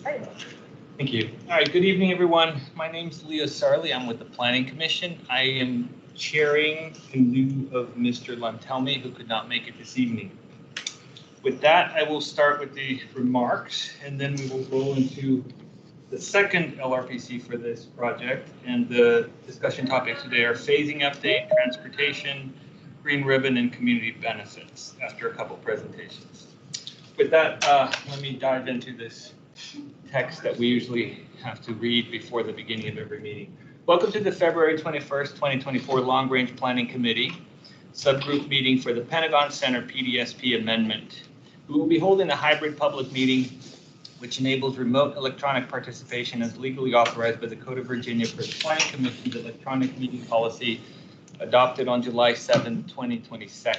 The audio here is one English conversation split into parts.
Thank you. All right, good evening, everyone. My name's Leo Sarley. I'm with the Planning Commission. I am chairing in lieu of Mr. Lantelmi, who could not make it this evening. With that, I will start with the remarks, and then we will roll into the second LRPC for this project. And the discussion topics today are phasing update, transportation, green ribbon, and community benefits after a couple presentations. With that, let me dive into this text that we usually have to read before the beginning of every meeting. Welcome to the February 21st, 2024 Long Range Planning Committee subgroup meeting for the Pentagon Center PDSP amendment. We will be holding a hybrid public meeting which enables remote electronic participation as legally authorized by the Code of Virginia for the Planning Commission's electronic meeting policy adopted on July 7, 2022.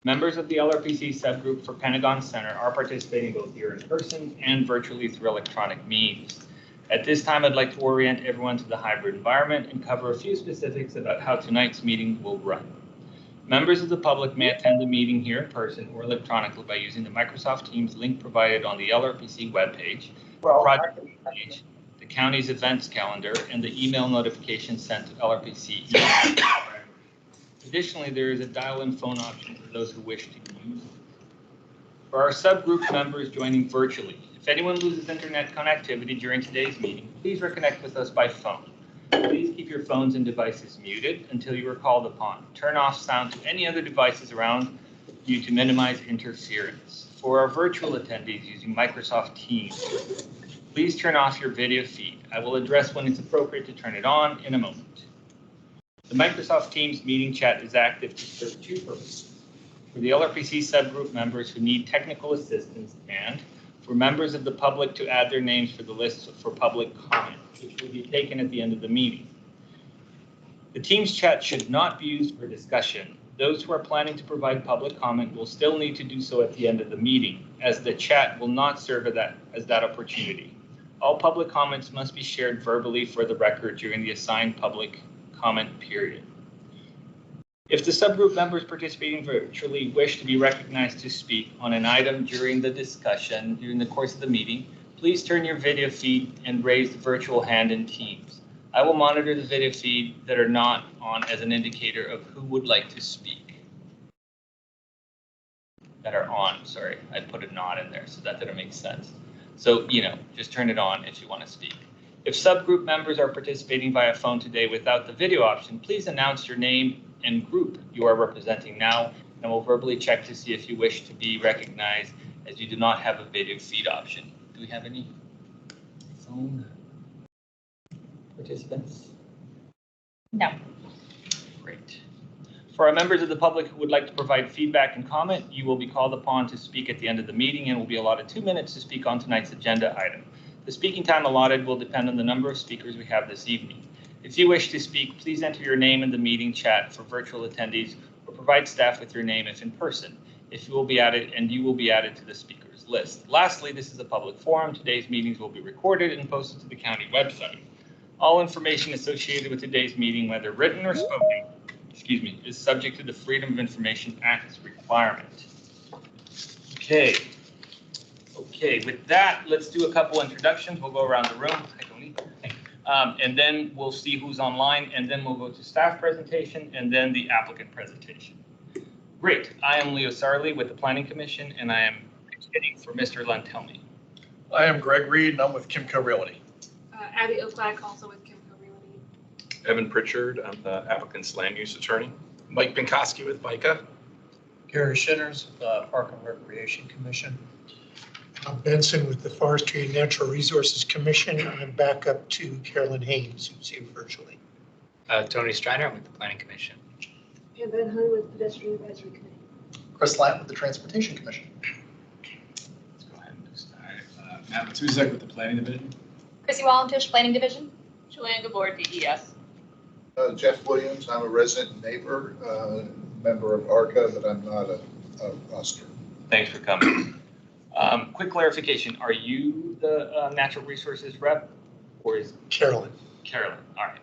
Members of the LRPC subgroup for Pentagon Center are participating both here in person and virtually through electronic means. At this time, I'd like to orient everyone to the hybrid environment and cover a few specifics about how tonight's meeting will run. Members of the public may attend the meeting here in person or electronically by using the Microsoft Teams link provided on the LRPC webpage, project page, the county's events calendar, and the email notification sent to LRPC email. Additionally, there is a dial-in phone option for those who wish to use it. For our subgroup members joining virtually, if anyone loses internet connectivity during today's meeting, please reconnect with us by phone. Please keep your phones and devices muted until you are called upon. Turn off sound to any other devices around you to minimize interference. For our virtual attendees using Microsoft Teams, please turn off your video feed. I will address when it's appropriate to turn it on in a moment. The Microsoft Teams meeting chat is active to serve two purposes: for the LRPC subgroup members who need technical assistance and for members of the public to add their names for the list for public comment, which will be taken at the end of the meeting. The Teams chat should not be used for discussion. Those who are planning to provide public comment will still need to do so at the end of the meeting, as the chat will not serve as that opportunity. All public comments must be shared verbally for the record during the assigned public comment period. If the subgroup members participating virtually wish to be recognized to speak on an item during the discussion during the course of the meeting, please turn your video feed and raise the virtual hand in Teams. I will monitor the video feed that are not on as an indicator of who would like to speak. That are on, sorry, I put a not in there, so that didn't make sense. So, just turn it on if you want to speak. If subgroup members are participating via phone today without the video option, please announce your name and group you are representing now, and we'll verbally check to see if you wish to be recognized, as you do not have a video feed option. Do we have any phone participants? No. Great. For our members of the public who would like to provide feedback and comment, you will be called upon to speak at the end of the meeting and will be allotted 2 minutes to speak on tonight's agenda item. The speaking time allotted will depend on the number of speakers we have this evening. If you wish to speak, please enter your name in the meeting chat for virtual attendees or provide staff with your name if in person. You will be added to the speakers list. Lastly, this is a public forum. Today's meetings will be recorded and posted to the county website. All information associated with today's meeting, whether written or spoken, is subject to the Freedom of Information Act's requirement. Okay, with that, let's do a couple introductions. We'll go around the room. And then we'll see who's online, and then we'll go to staff presentation and then the applicant presentation. Great. I am Leo Sarley with the Planning Commission, and I am sitting for Mr. Lantelmi. I am Greg Reed, and I'm with Kimco Realty. Abby Oakback, also with Kimco Realty. Evan Pritchard, I'm the applicant's land use attorney. Mike Binkowski with VICA. Gary Shinners, Park and Recreation Commission. I'm Benson with the Forestry and Natural Resources Commission. I'm back up to Carolyn Haynes, who's here virtually. Tony Strider with the Planning Commission. And Ben Hunt with Pedestrian Advisory Committee. Chris Lamp with the Transportation Commission. Let's go ahead and start. Matt Matuzek with the Planning Division. Chrissy Wallentush, Planning Division. Joanne Gabor, DES. Jeff Williams, I'm a resident neighbor, member of ARCA, but I'm not a roster. Thanks for coming. Quick clarification, are you the natural resources rep, or is Carolyn? Carolyn, all right.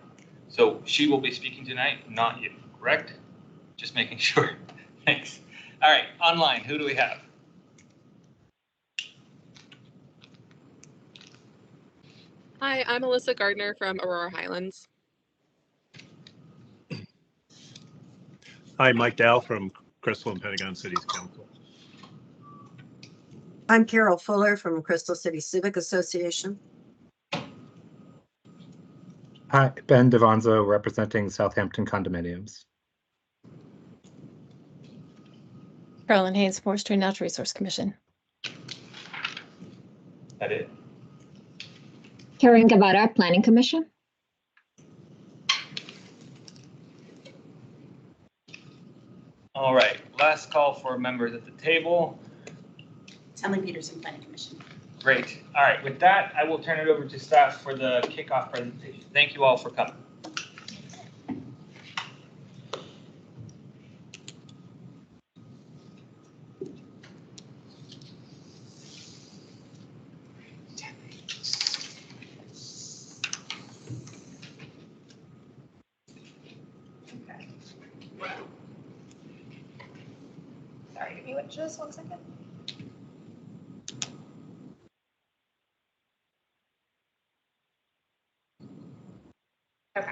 So she will be speaking tonight, not you, correct? Just making sure. Thanks. All right, online, who do we have? Hi, I'm Alyssa Gardner from Aurora Highlands. Hi, Mike Dow from Crystal and Pentagon Cities Council. I'm Carol Fuller from Crystal City Civic Association. Hi, Ben Devanzo representing Southampton Condominiums. Carolyn Haynes, Forestry and Natural Resource Commission. That it? Karen Guevara, Planning Commission. All right, last call for members at the table. Emily Peterson, Planning Commission. Great. All right, with that, I will turn it over to staff for the kickoff presentation. Thank you all for coming. Sorry, give me just 1 second. Okay.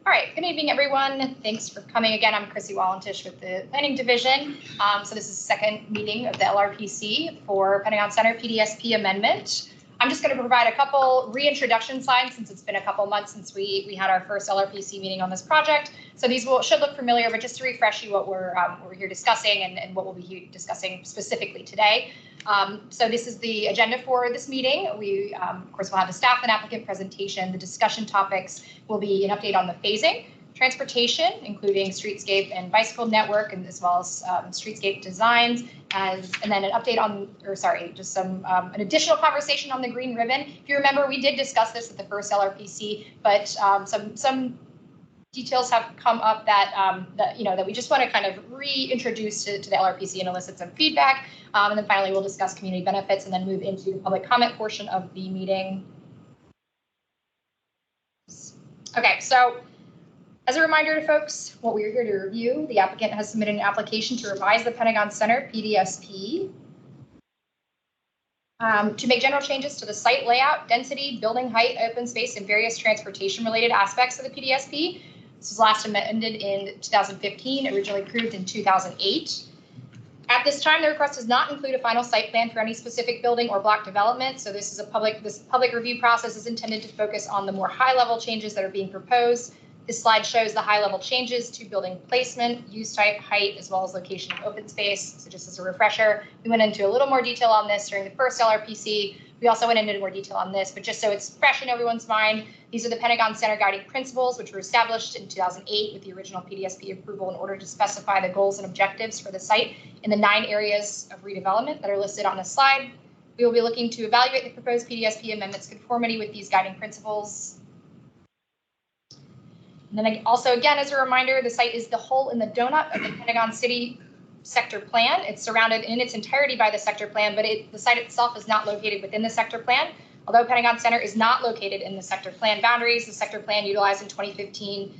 All right, good evening, everyone. Thanks for coming again. I'm Chrissy Wallentish with the Planning Division. So this is the second meeting of the LRPC for Pentagon Center PDSP amendment. I'm just going to provide a couple reintroduction slides since it's been a couple months since we had our first LRPC meeting on this project. So these should look familiar, but just to refresh you what we're here discussing and what we'll be discussing specifically today. So this is the agenda for this meeting. We, of course, will have the staff and applicant presentation. The discussion topics will be an update on the phasing, transportation, including streetscape and bicycle network, and as well as streetscape designs, and then an update on, just some an additional conversation on the green ribbon. If you remember, we did discuss this at the first LRPC, but some details have come up that we just want to kind of reintroduce to the LRPC and elicit some feedback. And then finally, we'll discuss community benefits and then move into the public comment portion of the meeting. Okay, so as a reminder to folks, what we're here to review, the applicant has submitted an application to revise the Pentagon Center PDSP to make general changes to the site layout, density, building height, open space, and various transportation-related aspects of the PDSP. This was last amended in 2015, originally approved in 2008. At this time, the request does not include a final site plan for any specific building or block development. So this public review process is intended to focus on the more high-level changes that are being proposed. This slide shows the high-level changes to building placement, use type, height, as well as location of open space. So just as a refresher, we went into a little more detail on this during the first LRPC. We also went into more detail on this, but just so it's fresh in everyone's mind, these are the Pentagon Center guiding principles, which were established in 2008 with the original PDSP approval in order to specify the goals and objectives for the site in the 9 areas of redevelopment that are listed on this slide. We will be looking to evaluate the proposed PDSP amendments conformity with these guiding principles. And then also, again, as a reminder, the site is the hole in the donut of the Pentagon City sector plan. It's surrounded in its entirety by the sector plan, but the site itself is not located within the sector plan. Although Pentagon Center is not located in the sector plan boundaries, the sector plan utilized the 2015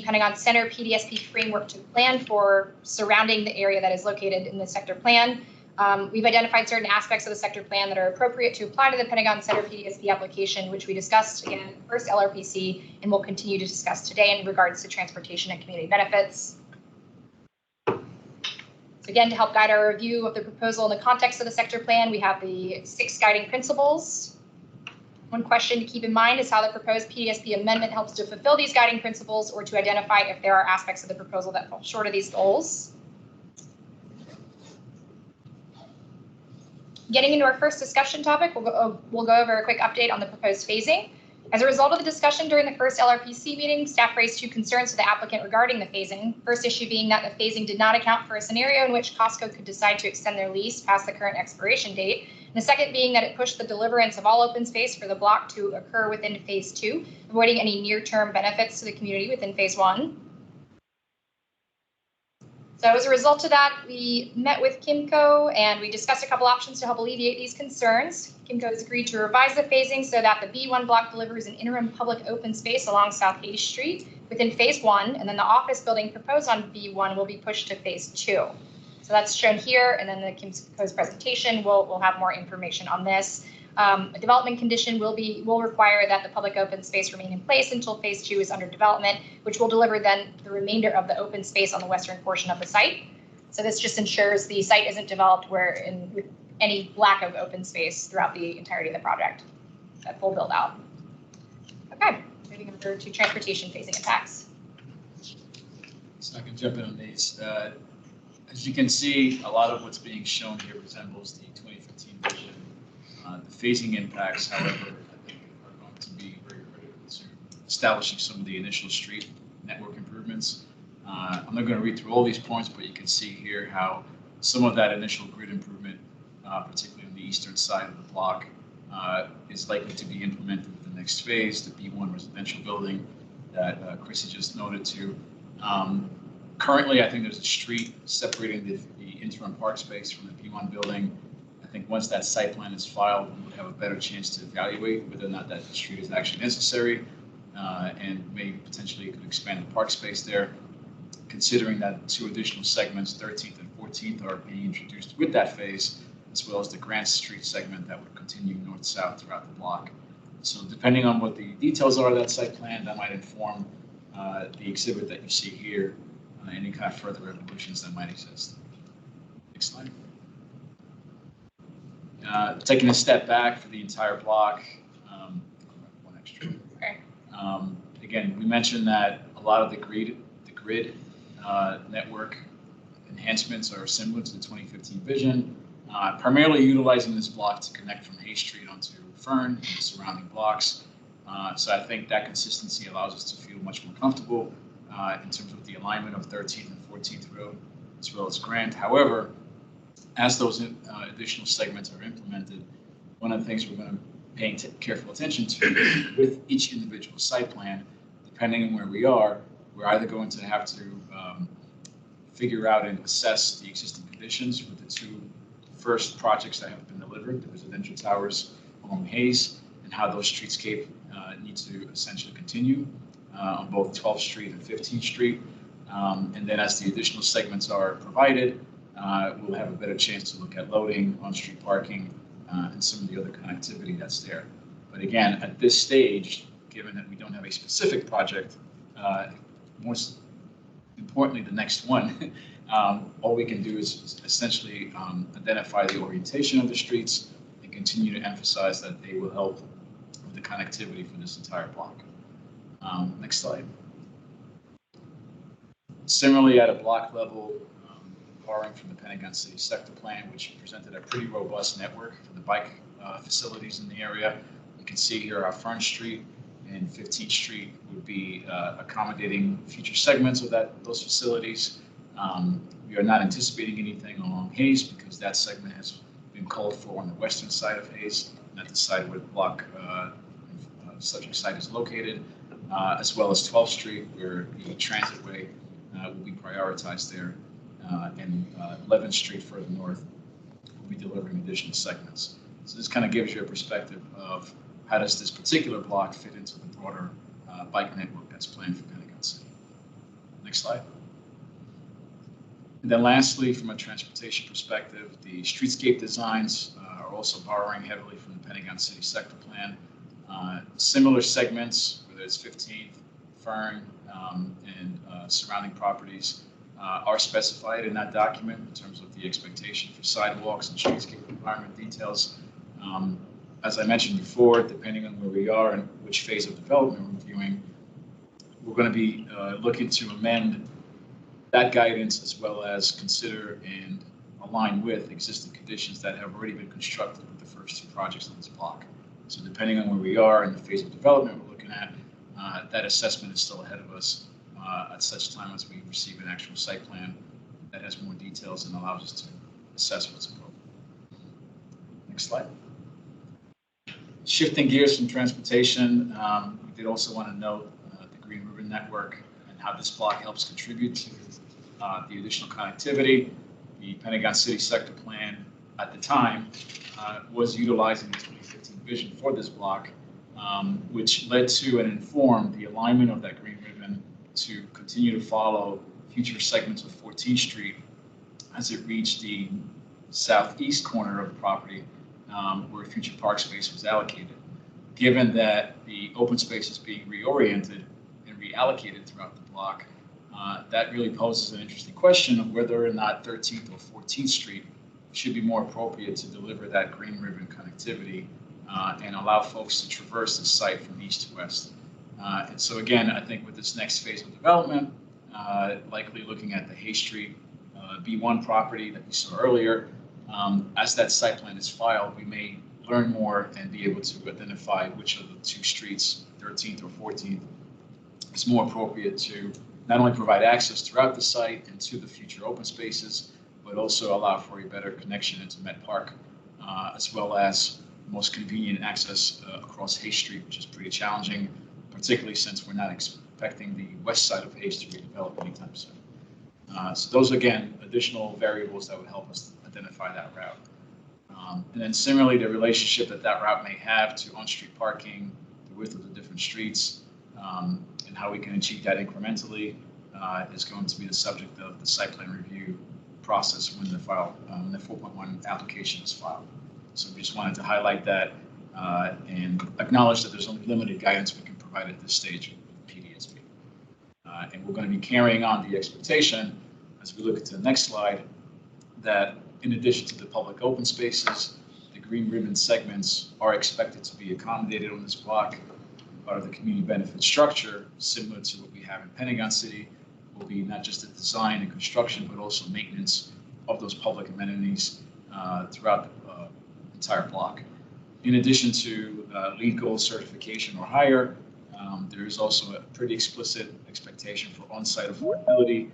Pentagon Center PDSP framework to plan for surrounding the area that is located in the sector plan. We've identified certain aspects of the sector plan that are appropriate to apply to the Pentagon Center PDSP application, which we discussed again in the first LRPC and will continue to discuss today in regards to transportation and community benefits. So again, to help guide our review of the proposal in the context of the sector plan, we have the 6 guiding principles. One question to keep in mind is how the proposed PDSP amendment helps to fulfill these guiding principles or to identify if there are aspects of the proposal that fall short of these goals. Getting into our first discussion topic, we'll go over a quick update on the proposed phasing. As a result of the discussion during the first LRPC meeting, staff raised 2 concerns to the applicant regarding the phasing. First issue being that the phasing did not account for a scenario in which Costco could decide to extend their lease past the current expiration date. And the second being that it pushed the deliverance of all open space for the block to occur within phase 2, avoiding any near-term benefits to the community within phase 1. So as a result of that, we met with Kimco and we discussed a couple options to help alleviate these concerns. Kimco has agreed to revise the phasing so that the B1 block delivers an interim public open space along South H Street within phase 1, and then the office building proposed on B1 will be pushed to phase 2. So that's shown here, and then the Kimco's presentation will have more information on this. A development condition will require that the public open space remain in place until phase 2 is under development, which will deliver then the remainder of the open space on the western portion of the site. So this just ensures the site isn't developed with any lack of open space throughout the entirety of the project, that full build out. Okay, moving over to transportation phasing impacts. So I can jump in on these. As you can see, a lot of what's being shown here resembles the 2015 vision. The phasing impacts, however, I think are going to be very critical to establishing some of the initial street network improvements. I'm not going to read through all these points, but you can see here how some of that initial grid improvement, particularly on the eastern side of the block, is likely to be implemented in the next phase, the B1 residential building that Chrissy just noted to. Currently, I think there's a street separating the interim park space from the B1 building. I think once that site plan is filed, we have a better chance to evaluate whether or not that street is actually necessary, and maybe potentially could expand the park space there. Considering that 2 additional segments, 13th and 14th, are being introduced with that phase, as well as the Grant Street segment that would continue north-south throughout the block. So depending on what the details are of that site plan, that might inform the exhibit that you see here, any kind of further evolutions that might exist. Next slide. Taking a step back for the entire block, one extra. Okay. Again, we mentioned that a lot of the grid network enhancements are similar to the 2015 vision, primarily utilizing this block to connect from Hay Street onto Fern and the surrounding blocks. So I think that consistency allows us to feel much more comfortable in terms of the alignment of 13th and 14th Road, as well as Grant. However, as those additional segments are implemented, one of the things we're going to pay careful attention to with each individual site plan, depending on where we are, we're either going to have to figure out and assess the existing conditions with the 2 first projects that have been delivered, the residential towers along Hayes, and how those streetscape need to essentially continue on both 12th Street and 15th Street. And then as the additional segments are provided, we'll have a better chance to look at loading, on-street parking, and some of the other connectivity that's there. But again, at this stage, given that we don't have a specific project, most importantly, the next one, all we can do is essentially identify the orientation of the streets and continue to emphasize that they will help with the connectivity for this entire block. Next slide. Similarly, at a block level, borrowing from the Pentagon City Sector Plan, which presented a pretty robust network for the bike facilities in the area. You can see here our Fern Street and 15th Street would be accommodating future segments of those facilities. We are not anticipating anything along Hayes because that segment has been called for on the western side of Hayes, not the side where the block subject site is located, as well as 12th Street, where the transitway will be prioritized there, and 11th Street further north will be delivering additional segments. So this kind of gives you a perspective of how does this particular block fit into the broader bike network that's planned for Pentagon City. Next slide. And then lastly, from a transportation perspective, the streetscape designs are also borrowing heavily from the Pentagon City Sector Plan. Similar segments, whether it's 15th, Fern, and surrounding properties, are specified in that document in terms of the expectation for sidewalks and streetscape environment details. As I mentioned before, depending on where we are and which phase of development we're reviewing, we're going to be looking to amend that guidance as well as consider and align with existing conditions that have already been constructed with the first 2 projects on this block. So depending on where we are in the phase of development we're looking at, that assessment is still ahead of us at such time as we receive an actual site plan that has more details and allows us to assess what's appropriate. Next slide. Shifting gears from transportation, we did also want to note the Green Ribbon Network and how this block helps contribute to the additional connectivity. The Pentagon City Sector Plan at the time was utilizing the 2015 vision for this block, which led to and informed the alignment of that green ribbon to continue to follow future segments of 14th Street as it reached the southeast corner of the property where future park space was allocated. Given that the open space is being reoriented and reallocated throughout the block, that really poses an interesting question of whether or not 13th or 14th Street should be more appropriate to deliver that green ribbon connectivity and allow folks to traverse the site from east to west. And so again, I think with this next phase of development, likely looking at the Hay Street B1 property that we saw earlier, as that site plan is filed, we may learn more and be able to identify which of the two streets, 13th or 14th, is more appropriate to not only provide access throughout the site and to the future open spaces, but also allow for a better connection into Met Park, as well as most convenient access across Hay Street, which is pretty challenging, particularly since we're not expecting the west side of Hay Street to develop anytime soon. So those, again, additional variables that would help us identify that route. And then similarly, the relationship that that route may have to on-street parking, the width of the different streets, and how we can achieve that incrementally is going to be the subject of the site plan review process when the 4.1 application is filed. So we just wanted to highlight that and acknowledge that there's only limited guidance we can provide at this stage with PDSP. And we're going to be carrying on the expectation as we look at the next slide that in addition to the public open spaces, the green ribbon segments are expected to be accommodated on this block. Part of the community benefit structure, similar to what we have in Pentagon City, will be not just the design and construction, but also maintenance of those public amenities throughout the entire block. In addition to LEED Gold certification or higher, there is also a pretty explicit expectation for on-site affordability.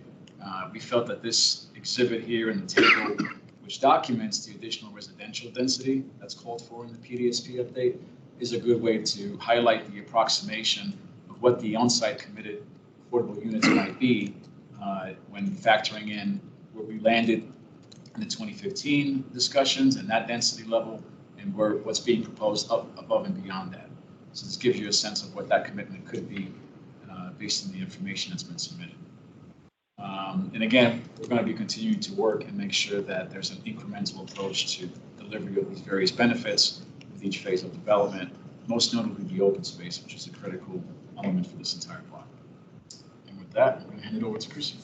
We felt that this exhibit here in the table, which documents the additional residential density that's called for in the PDSP update, is a good way to highlight the approximation of what the on-site committed affordable units might be when factoring in where we landed in the 2015 discussions and that density level and what's being proposed up above and beyond that. So this gives you a sense of what that commitment could be based on the information that's been submitted. And again, we're going to be continuing to work and make sure that there's an incremental approach to delivery of these various benefits with each phase of development, most notably the open space, which is a critical element for this entire block. And with that, I'm going to hand it over to Chrissy.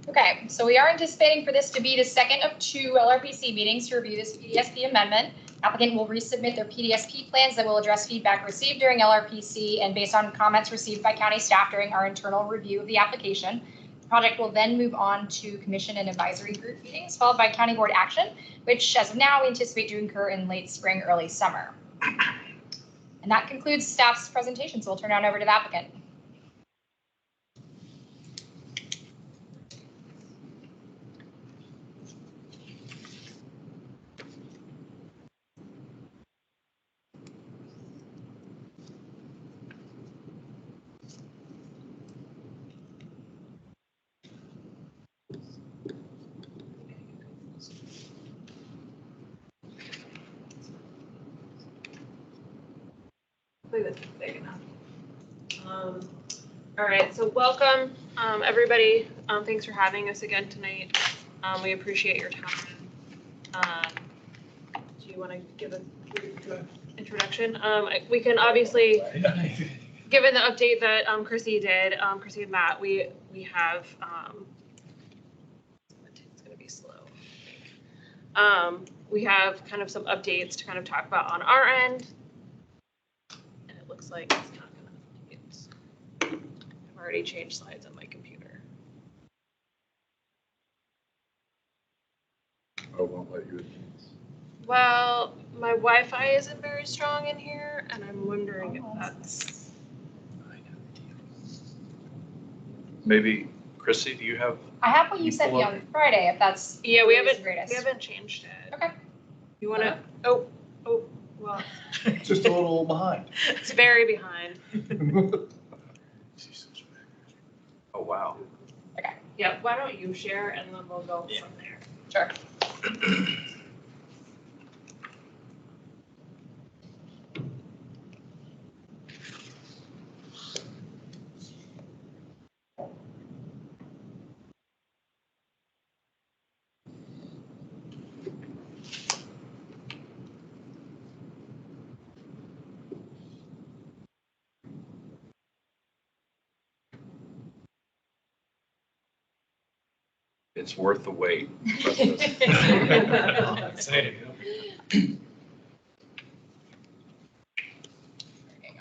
Okay, so we are anticipating for this to be the second of two LRPC meetings to review this PDSP amendment. Applicant will resubmit their PDSP plans that will address feedback received during LRPC and based on comments received by county staff during our internal review of the application. The project will then move on to commission and advisory group meetings, followed by county board action, which as of now we anticipate to occur in late spring, early summer. And that concludes staff's presentation, so we'll turn it on over to the applicant. This is big enough. All right, so welcome, everybody. Thanks for having us again tonight. We appreciate your time. Do you want to give a brief introduction? We can obviously, given the update that Chrissy did, Chrissy and Matt, we have, it's going to be slow. We have kind of some updates to kind of talk about on our end. Looks like it's not gonna. I've already changed slides on my computer. I won't let you advance. Well, my Wi-Fi isn't very strong in here, and I'm wondering if that's. Maybe, Chrissy, do you have? I have what you sent me on Friday, if that's. Yeah, we haven't changed it. Okay. You want to? Oh, well. Just a little behind. It's very behind. Oh, wow. Okay. Yeah, why don't you share and then we'll go from there. Sure. It's worth the wait. Excited. Hang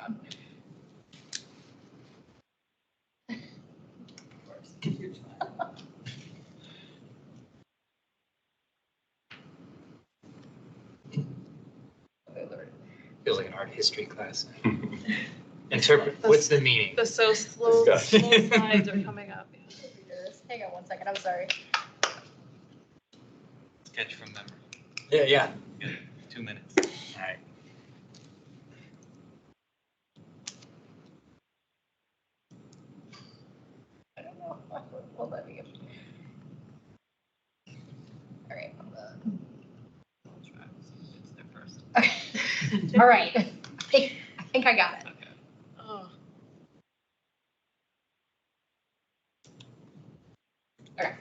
on. Feels like an art history class. Interpret, what's the meaning? The slow slides are coming up. Hang on one second, I'm sorry. Sketch from memory. Yeah. 2 minutes. All right. I don't know. Hold on. All right. Okay. All right. I think I got it. Oh. Okay.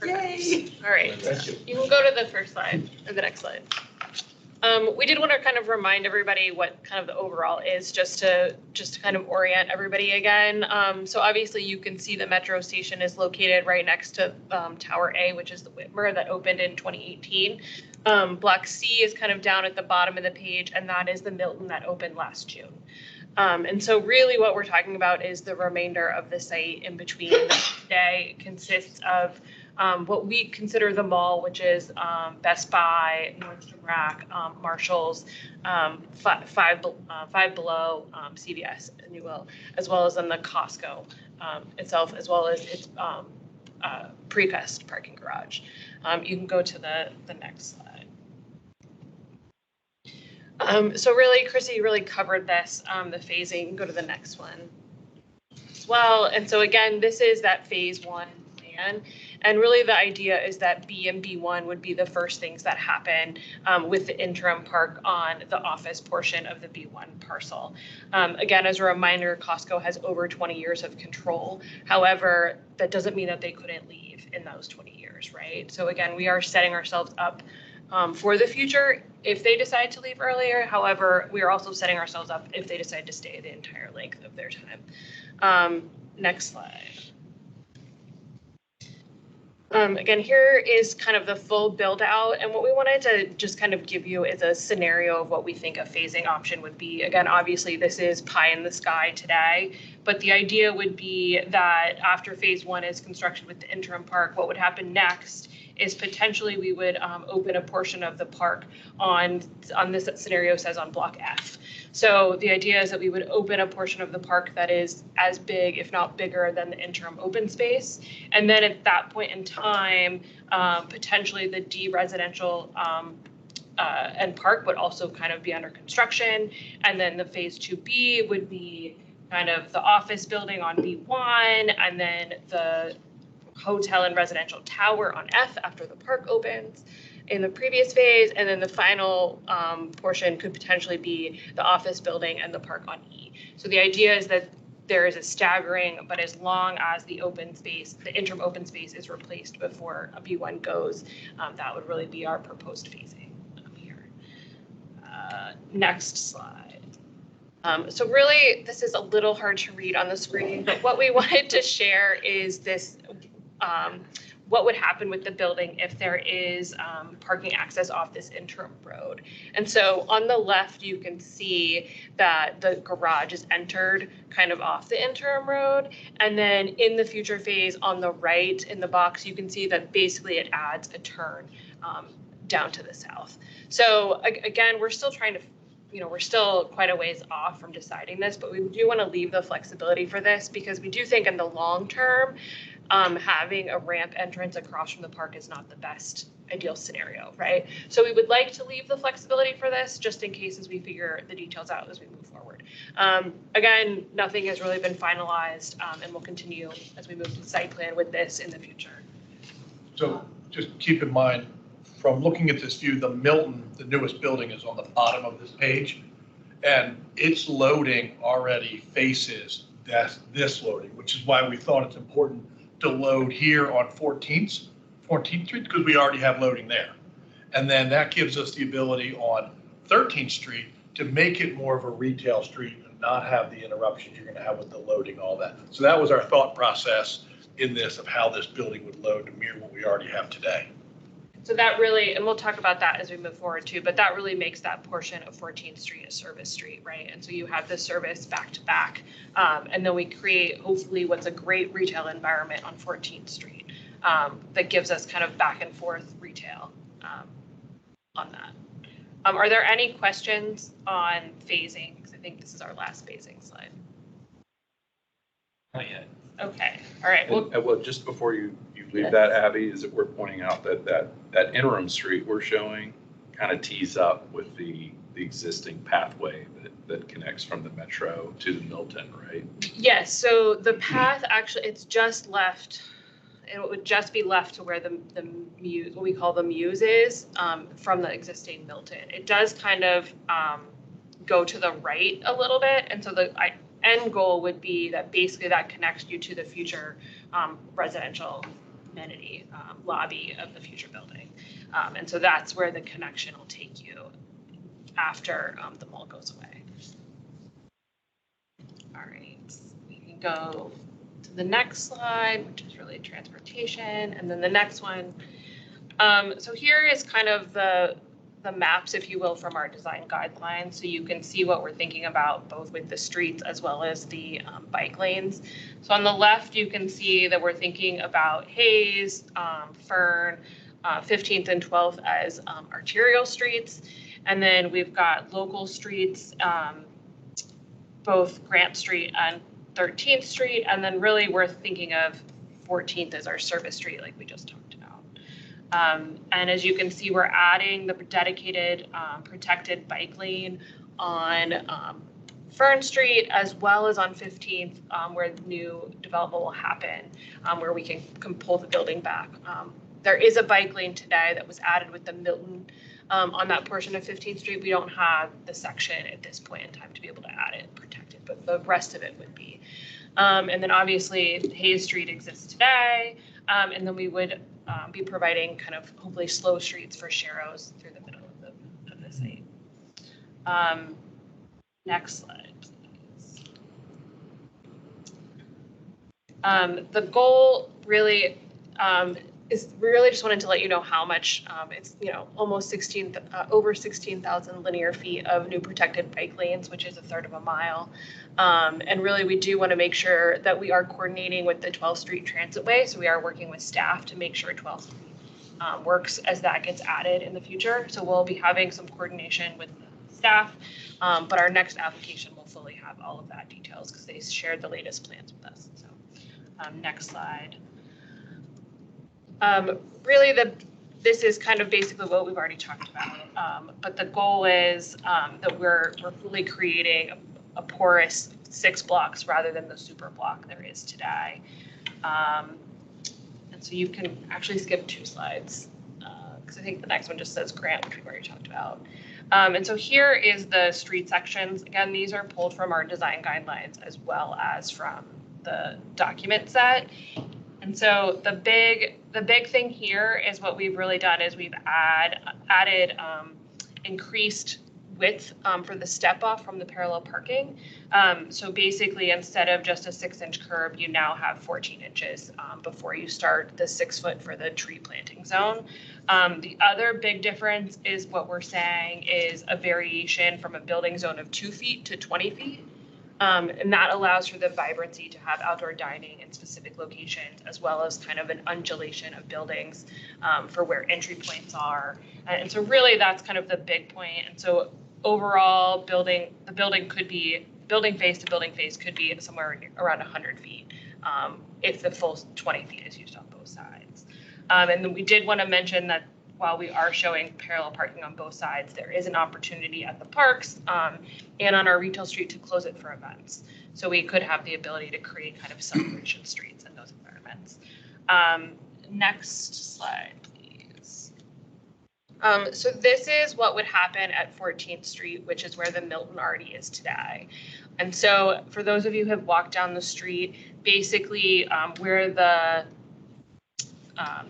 Yay. All right. Thank you. You can go to the first slide or the next slide. We did want to kind of remind everybody what kind of the overall is, just to kind of orient everybody again. So obviously you can see the metro station is located right next to Tower A, which is the Whitmer that opened in 2018. Block C is kind of down at the bottom of the page, and that is the Milton that opened last June. And so really what we're talking about is the remainder of the site in between. Today consists of what we consider the mall, which is Best Buy, Nordstrom Rack, Marshalls, Five Below, CVS, Newell, as well as then the Costco itself, as well as its Precast parking garage. You can go to the next slide. So really, Chrissy really covered this, the phasing. Go to the next one as well. And so again, this is that phase 1 plan. And really the idea is that B and B1 would be the first things that happen with the interim park on the office portion of the B1 parcel. Again, as a reminder, Costco has over 20 years of control. However, that doesn't mean that they couldn't leave in those 20 years, right? So again, we are setting ourselves up for the future if they decide to leave earlier. However, we are also setting ourselves up if they decide to stay the entire length of their time. Next slide. Again, here is kind of the full build out, and what we wanted to just kind of give you is a scenario of what we think a phasing option would be. Again, obviously this is pie in the sky today, but the idea would be that after phase 1 is construction with the interim park, what would happen next is potentially we would open a portion of the park on this scenario says on block F. So the idea is that we would open a portion of the park that is as big, if not bigger, than the interim open space. And then at that point in time, potentially the D residential and park would also kind of be under construction. And then the phase 2B would be kind of the office building on B1, and then the hotel and residential tower on F after the park opens in the previous phase, and then the final portion could potentially be the office building and the park on E. So the idea is that there is a staggering, but as long as the open space, the interim open space is replaced before a B1 goes, that would really be our proposed phasing here. Next slide. So really, this is a little hard to read on the screen, but what we wanted to share is this, what would happen with the building if there is parking access off this interim road. And so on the left, you can see that the garage is entered kind of off the interim road. And then in the future phase on the right in the box, you can see that basically it adds a turn down to the south. So again, we're still trying to, we're still quite a ways off from deciding this, but we do want to leave the flexibility for this because we do think in the long term, having a ramp entrance across from the park is not the best ideal scenario, right? So we would like to leave the flexibility for this just in case as we figure the details out as we move forward. Again, nothing has really been finalized and we'll continue as we move to the site plan with this in the future. So just keep in mind, from looking at this view, the Milton, the newest building, is on the bottom of this page, and its loading already faces this loading, which is why we thought it's important to load here on 14th Street, because we already have loading there. And then that gives us the ability on 13th Street to make it more of a retail street and not have the interruptions you're going to have with the loading, all that. So that was our thought process in this of how this building would load to mirror what we already have today. So that really, and we'll talk about that as we move forward too, but that really makes that portion of 14th Street a service street, right? And so you have the service back to back. And then we create hopefully what's a great retail environment on 14th Street that gives us kind of back and forth retail on that. Are there any questions on phasing? Because I think this is our last phasing slide. Not yet. Okay, all right. Well, Well, just before you leave that, Abby, is it worth pointing out that interim street we're showing kind of tees up with the existing pathway that connects from the metro to the Milton, right? yes, so the path actually, it's just left, it would just be left to where the muse, what we call the muse is, from the existing Milton. It does kind of go to the right a little bit, and so the end goal would be that basically that connects you to the future residential amenity lobby of the future building. And so that's where the connection will take you after the mall goes away. All right, we can go to the next slide, which is really transportation, and then the next one. So here is kind of the maps, if you will, from our design guidelines. So you can see what we're thinking about both with the streets as well as the bike lanes. So on the left, you can see that we're thinking about Hayes, Fern, 15th and 12th as arterial streets. And then we've got local streets, both Grant Street and 13th Street. And then really we're thinking of 14th as our service street like we just talked about. And as you can see, we're adding the dedicated protected bike lane on Fern Street as well as on 15th, where the new development will happen, where we can pull the building back. There is a bike lane today that was added with the Milton on that portion of 15th Street. We don't have the section at this point in time to be able to add it protected, but the rest of it would be. And then obviously Hayes Street exists today, and then we would be providing kind of hopefully slow streets for Sharrows through the middle of the site. Next slide, please. The goal really is we really just wanted to let you know how much it's, almost over 16,000 linear feet of new protected bike lanes, which is 1/3 of a mile. And really, we do want to make sure that we are coordinating with the 12th Street Transitway. So we are working with staff to make sure 12th Street works as that gets added in the future. So we'll be having some coordination with the staff, but our next application will fully have all of that details because they shared the latest plans with us. So next slide. Really, this is kind of basically what we've already talked about, but the goal is that we're fully creating a porous 6 blocks rather than the super block there is today. And so you can actually skip 2 slides because I think the next one just says grant, which we've already talked about. And so here is the street sections. Again, these are pulled from our design guidelines as well as from the document set. And so the big thing here is what we've really done is we've added increased width for the step off from the parallel parking. So basically, instead of just a 6-inch curb, you now have 14 inches before you start the 6 foot for the tree planting zone. The other big difference is what we're saying is a variation from a building zone of 2 feet to 20 feet. And that allows for the vibrancy to have outdoor dining in specific locations, as well as kind of an undulation of buildings for where entry points are. And so really that's kind of the big point. And so overall the building could be, building face to building face could be somewhere around 100 feet if the full 20 feet is used on both sides. And then we did want to mention that while we are showing parallel parking on both sides, there is an opportunity at the parks and on our retail street to close it for events. So we could have the ability to create kind of celebration streets in those environments. Next slide, please. So this is what would happen at 14th Street, which is where the Milton already is today. And so for those of you who have walked down the street, basically where the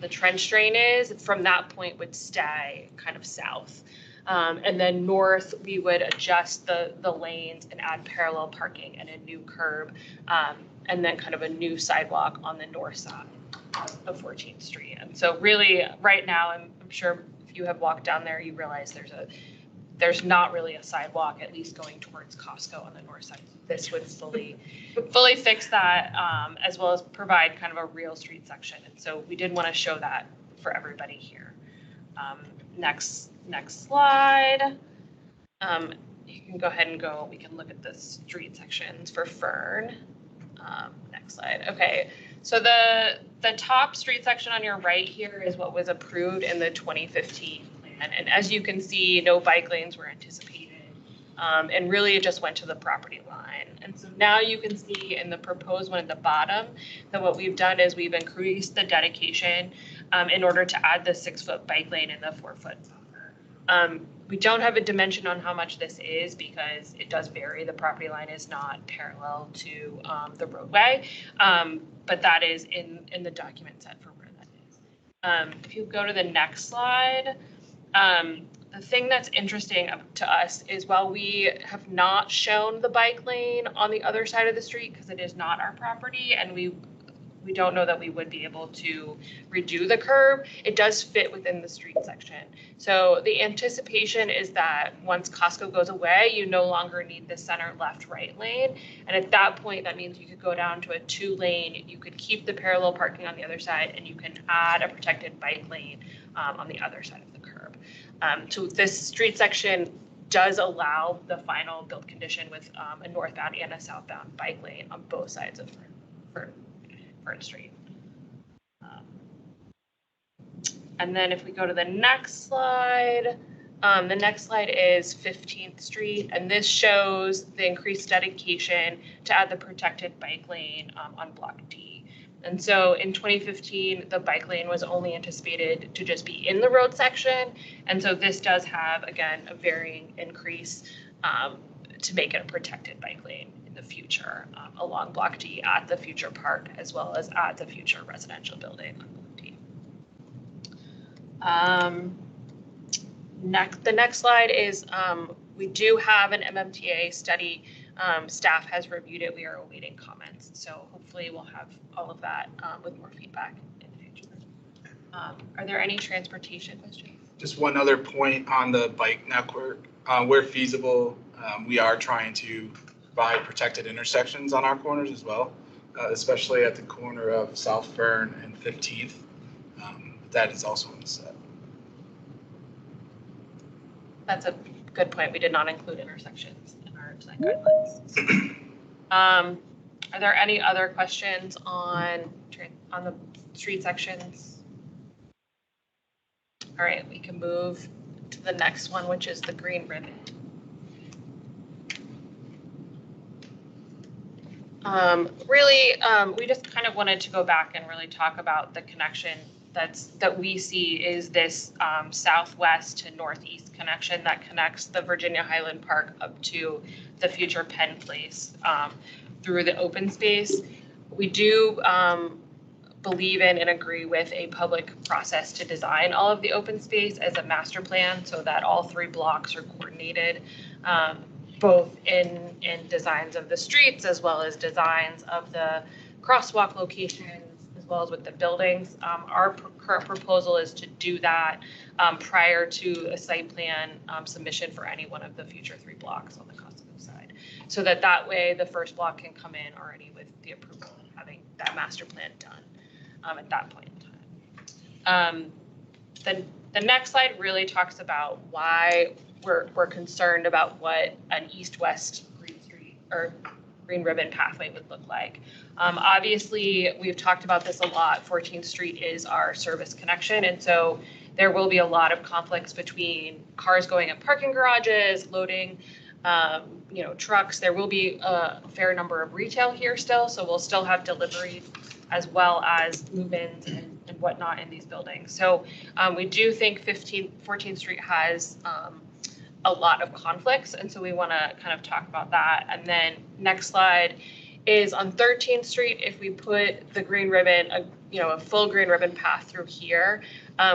trench drain is, from that point would stay kind of south. And then north, we would adjust the lanes and add parallel parking and a new curb and then kind of a new sidewalk on the north side of 14th Street. And so really right now, I'm sure if you have walked down there, you realize there's not really a sidewalk, at least going towards Costco on the north side. This would fully fix that, as well as provide kind of a real street section. And so we did want to show that for everybody here. Next slide. You can go ahead and go, we can look at the street sections for Fern. Next slide. Okay, so the top street section on your right here is what was approved in the 2015 plan. And as you can see, no bike lanes were anticipated. And really it just went to the property line. And so now you can see in the proposed one at the bottom that what we've done is we've increased the dedication in order to add the 6-foot bike lane and the 4-foot buffer. We don't have a dimension on how much this is because it does vary. The property line is not parallel to the roadway, but that is in the document set for where that is. If you go to the next slide, the thing that's interesting to us is while we have not shown the bike lane on the other side of the street because it is not our property and we don't know that we would be able to redo the curb, it does fit within the street section. So the anticipation is that once Costco goes away, you no longer need the center left-right lane. And at that point, that means you could go down to a 2-lane, you could keep the parallel parking on the other side, and you can add a protected bike lane on the other side of the curb. So this street section does allow the final build condition with a northbound and a southbound bike lane on both sides of Fern Street. And then if we go to the next slide is 15th Street, and this shows the increased dedication to add the protected bike lane on Block D. And so in 2015, the bike lane was only anticipated to just be in the road section. And so this does have, again, a varying increase to make it a protected bike lane in the future along Block D at the future park, as well as at the future residential building on Block D. The next slide is we do have an MMTA study. Staff has reviewed it. We are awaiting comments. So hopefully we'll have all of that with more feedback in the future. Are there any transportation questions? Just one other point on the bike network. Where feasible, we are trying to provide protected intersections on our corners as well, especially at the corner of South Fern and 15th. That is also on the set. That's a good point. We did not include intersections in our design guidelines. Are there any other questions on the street sections? All right, we can move to the next one, which is the green ribbon. We just kind of wanted to go back and really talk about the connection that we see is this southwest to northeast connection that connects the Virginia Highland Park up to the future Penn Place through the open space. We do believe in and agree with a public process to design all of the open space as a master plan so that all 3 blocks are coordinated, both in designs of the streets as well as designs of the crosswalk locations, as well as with the buildings. Our current proposal is to do that prior to a site plan submission for any one of the future 3 blocks on the Costco side. So that way the first block can come in already with the approval of having that master plan done at that point in time. The next slide really talks about why we're concerned about what an east-west green ribbon pathway would look like. Obviously, we've talked about this a lot. 14th Street is our service connection, and so there will be a lot of conflicts between cars going in parking garages, loading, trucks. There will be a fair number of retail here still, so we'll still have deliveries as well as move-ins and whatnot in these buildings. So we do think 14th Street has a lot of conflicts, and so we want to kind of talk about that. And then next slide is on 13th Street, if we put the green ribbon, a full green ribbon path through here,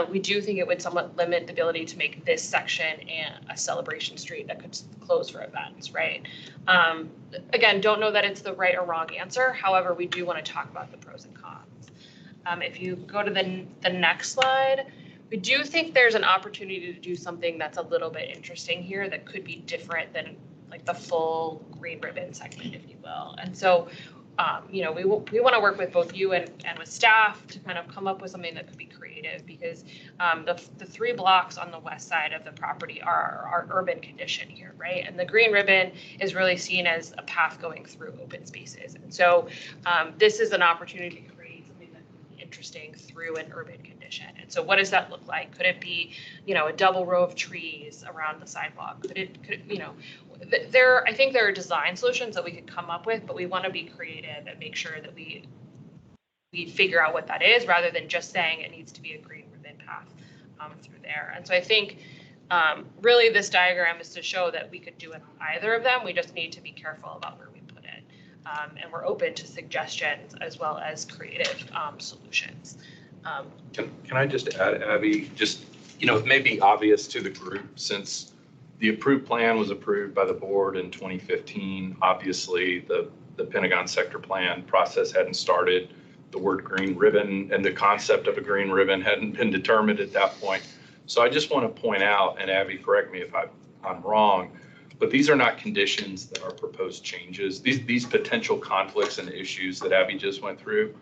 we do think it would somewhat limit the ability to make this section a celebration street that could close for events, right? Again, don't know that it's the right or wrong answer. However, we do want to talk about the pros and cons. If you go to the next slide, we do think there's an opportunity to do something that's a little bit interesting here that could be different than like the full green ribbon segment, if you will. And so, we want to work with both you and with staff to kind of come up with something that could be creative, because the 3 blocks on the west side of the property are urban condition here, right? And the green ribbon is really seen as a path going through open spaces. And so this is an opportunity to create something that could be interesting through an urban condition. And so what does that look like? Could it be, a double row of trees around the sidewalk? Could I think there are design solutions that we could come up with, but we want to be creative and make sure that we figure out what that is, rather than just saying it needs to be a green ribbon path through there. And so I think really this diagram is to show that we could do it on either of them. We just need to be careful about where we put it. And we're open to suggestions as well as creative solutions. Can I just add, Abby, just, it may be obvious to the group, since the approved plan was approved by the board in 2015. Obviously, the Pentagon sector plan process hadn't started. The word green ribbon and the concept of a green ribbon hadn't been determined at that point. So I just want to point out, and Abby, correct me if I'm wrong, but these are not conditions that are proposed changes. These potential conflicts and issues that Abby just went through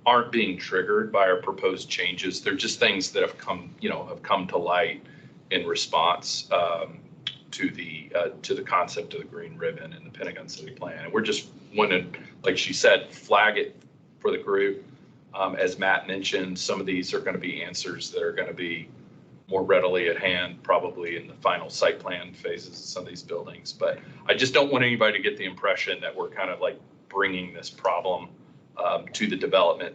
aren't being triggered by our proposed changes. They're just things that have come to light in response to the concept of the green ribbon and the Pentagon City Plan. And we're just wanting to, like she said, flag it for the group. As Matt mentioned, some of these are going to be answers that are going to be more readily at hand, probably in the final site plan phases of some of these buildings. But I just don't want anybody to get the impression that we're kind of like bringing this problem to the development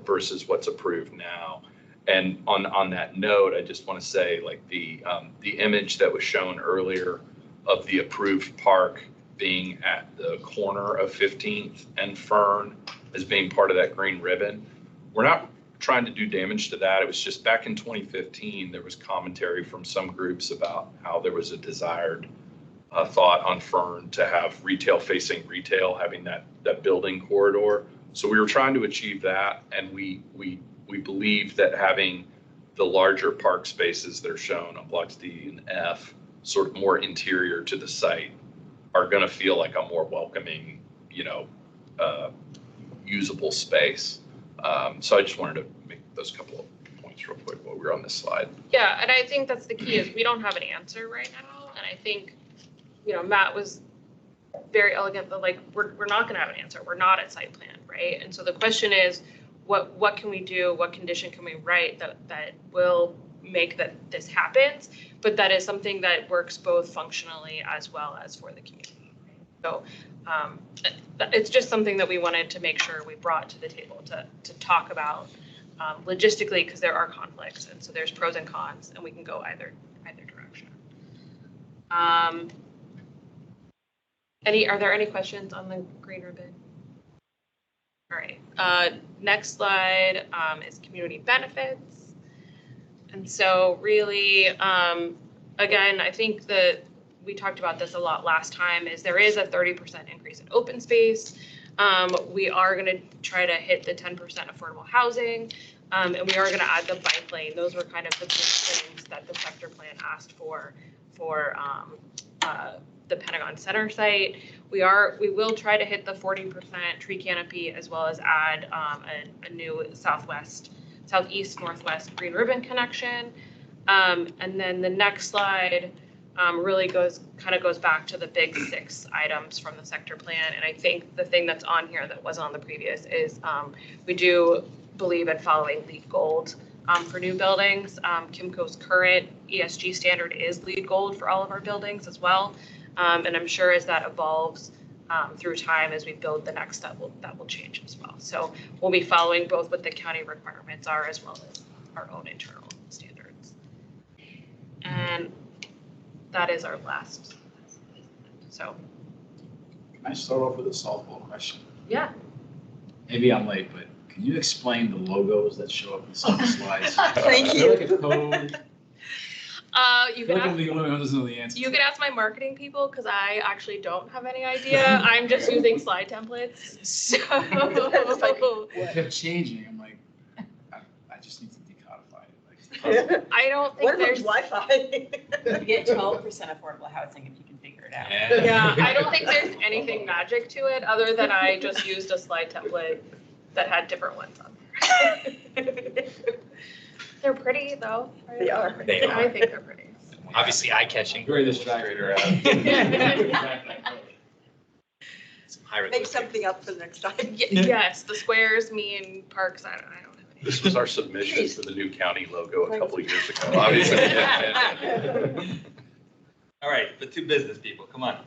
versus what's approved now. And on that note, I just want to say, like, the image that was shown earlier of the approved park being at the corner of 15th and Fern as being part of that green ribbon, we're not trying to do damage to that. It was just back in 2015, there was commentary from some groups about how there was a desired thought on Fern to have retail facing retail, having that building corridor. So we were trying to achieve that, and we believe that having the larger park spaces that are shown on blocks D and F, sort of more interior to the site, are going to feel like a more welcoming, usable space. So I just wanted to make those couple of points real quick while we're on this slide. Yeah, and I think that's the key, is we don't have an answer right now. And I think, Matt was very elegant, but like, we're not going to have an answer. We're not at site plan, right? And so the question is, what can we do? What condition can we write that will make that this happens, but that is something that works both functionally as well as for the community. So it's just something that we wanted to make sure we brought to the table to talk about logistically, because there are conflicts, and so there's pros and cons, and we can go either direction. Are there any questions on the green ribbon? All right, next slide is community benefits. And so really, again, I think that we talked about this a lot last time, is there is a 30% increase in open space. We are going to try to hit the 10% affordable housing, and we are going to add the bike lane. Those were kind of the big things that the sector plan asked for the Pentagon Center site. We will try to hit the 40% tree canopy, as well as add a new southeast northwest green ribbon connection. And then the next slide really goes back to the big 6 items from the sector plan. And I think the thing that's on here that wasn't on the previous is we do believe in following LEED Gold for new buildings. Kimco's current ESG standard is LEED Gold for all of our buildings as well. And I'm sure as that evolves through time, as we build the next step, that will change as well. So we'll be following both what the county requirements are as well as our own internal standards. And that is our last. So Can I start off with a softball question? Yeah. Maybe I'm late, but can you explain the logos that show up in some of the slides? Thank I feel you. like a code. I You feel can like I'm ask, the only one who doesn't know the answer. you can ask my marketing people because I actually don't have any idea. I'm just using slide templates. So It kept changing. I'm like, I just need to decodify it. Like, I don't think What there's. about Wi-Fi? You get 12% affordable housing if you can figure it out. Yeah, I don't think there's anything magic to it other than I just used a slide template that had different ones on there. They're pretty though. Right? They are. They I are. think they're pretty. Obviously eye-catching. Very distracting. Some hieroglyphic. Make something up for the next time. Yes, the squares mean parks. I don't have any. This was our submission for the new county logo a couple of years ago, obviously. All right, the two business people, come on.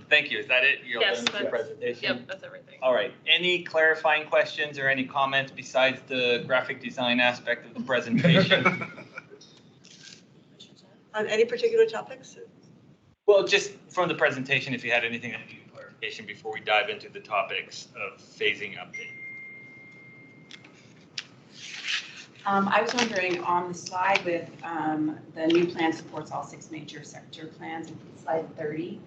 Thank you. Is that it? You're Yes, done with your that's- presentation? Yep, that's everything. All right. Any clarifying questions or any comments besides the graphic design aspect of the presentation? On any particular topics? Well, just from the presentation, if you had anything that needed clarification before we dive into the topics of phasing update. I was wondering on the slide with the new plan supports all 6 major sector plans, slide 30.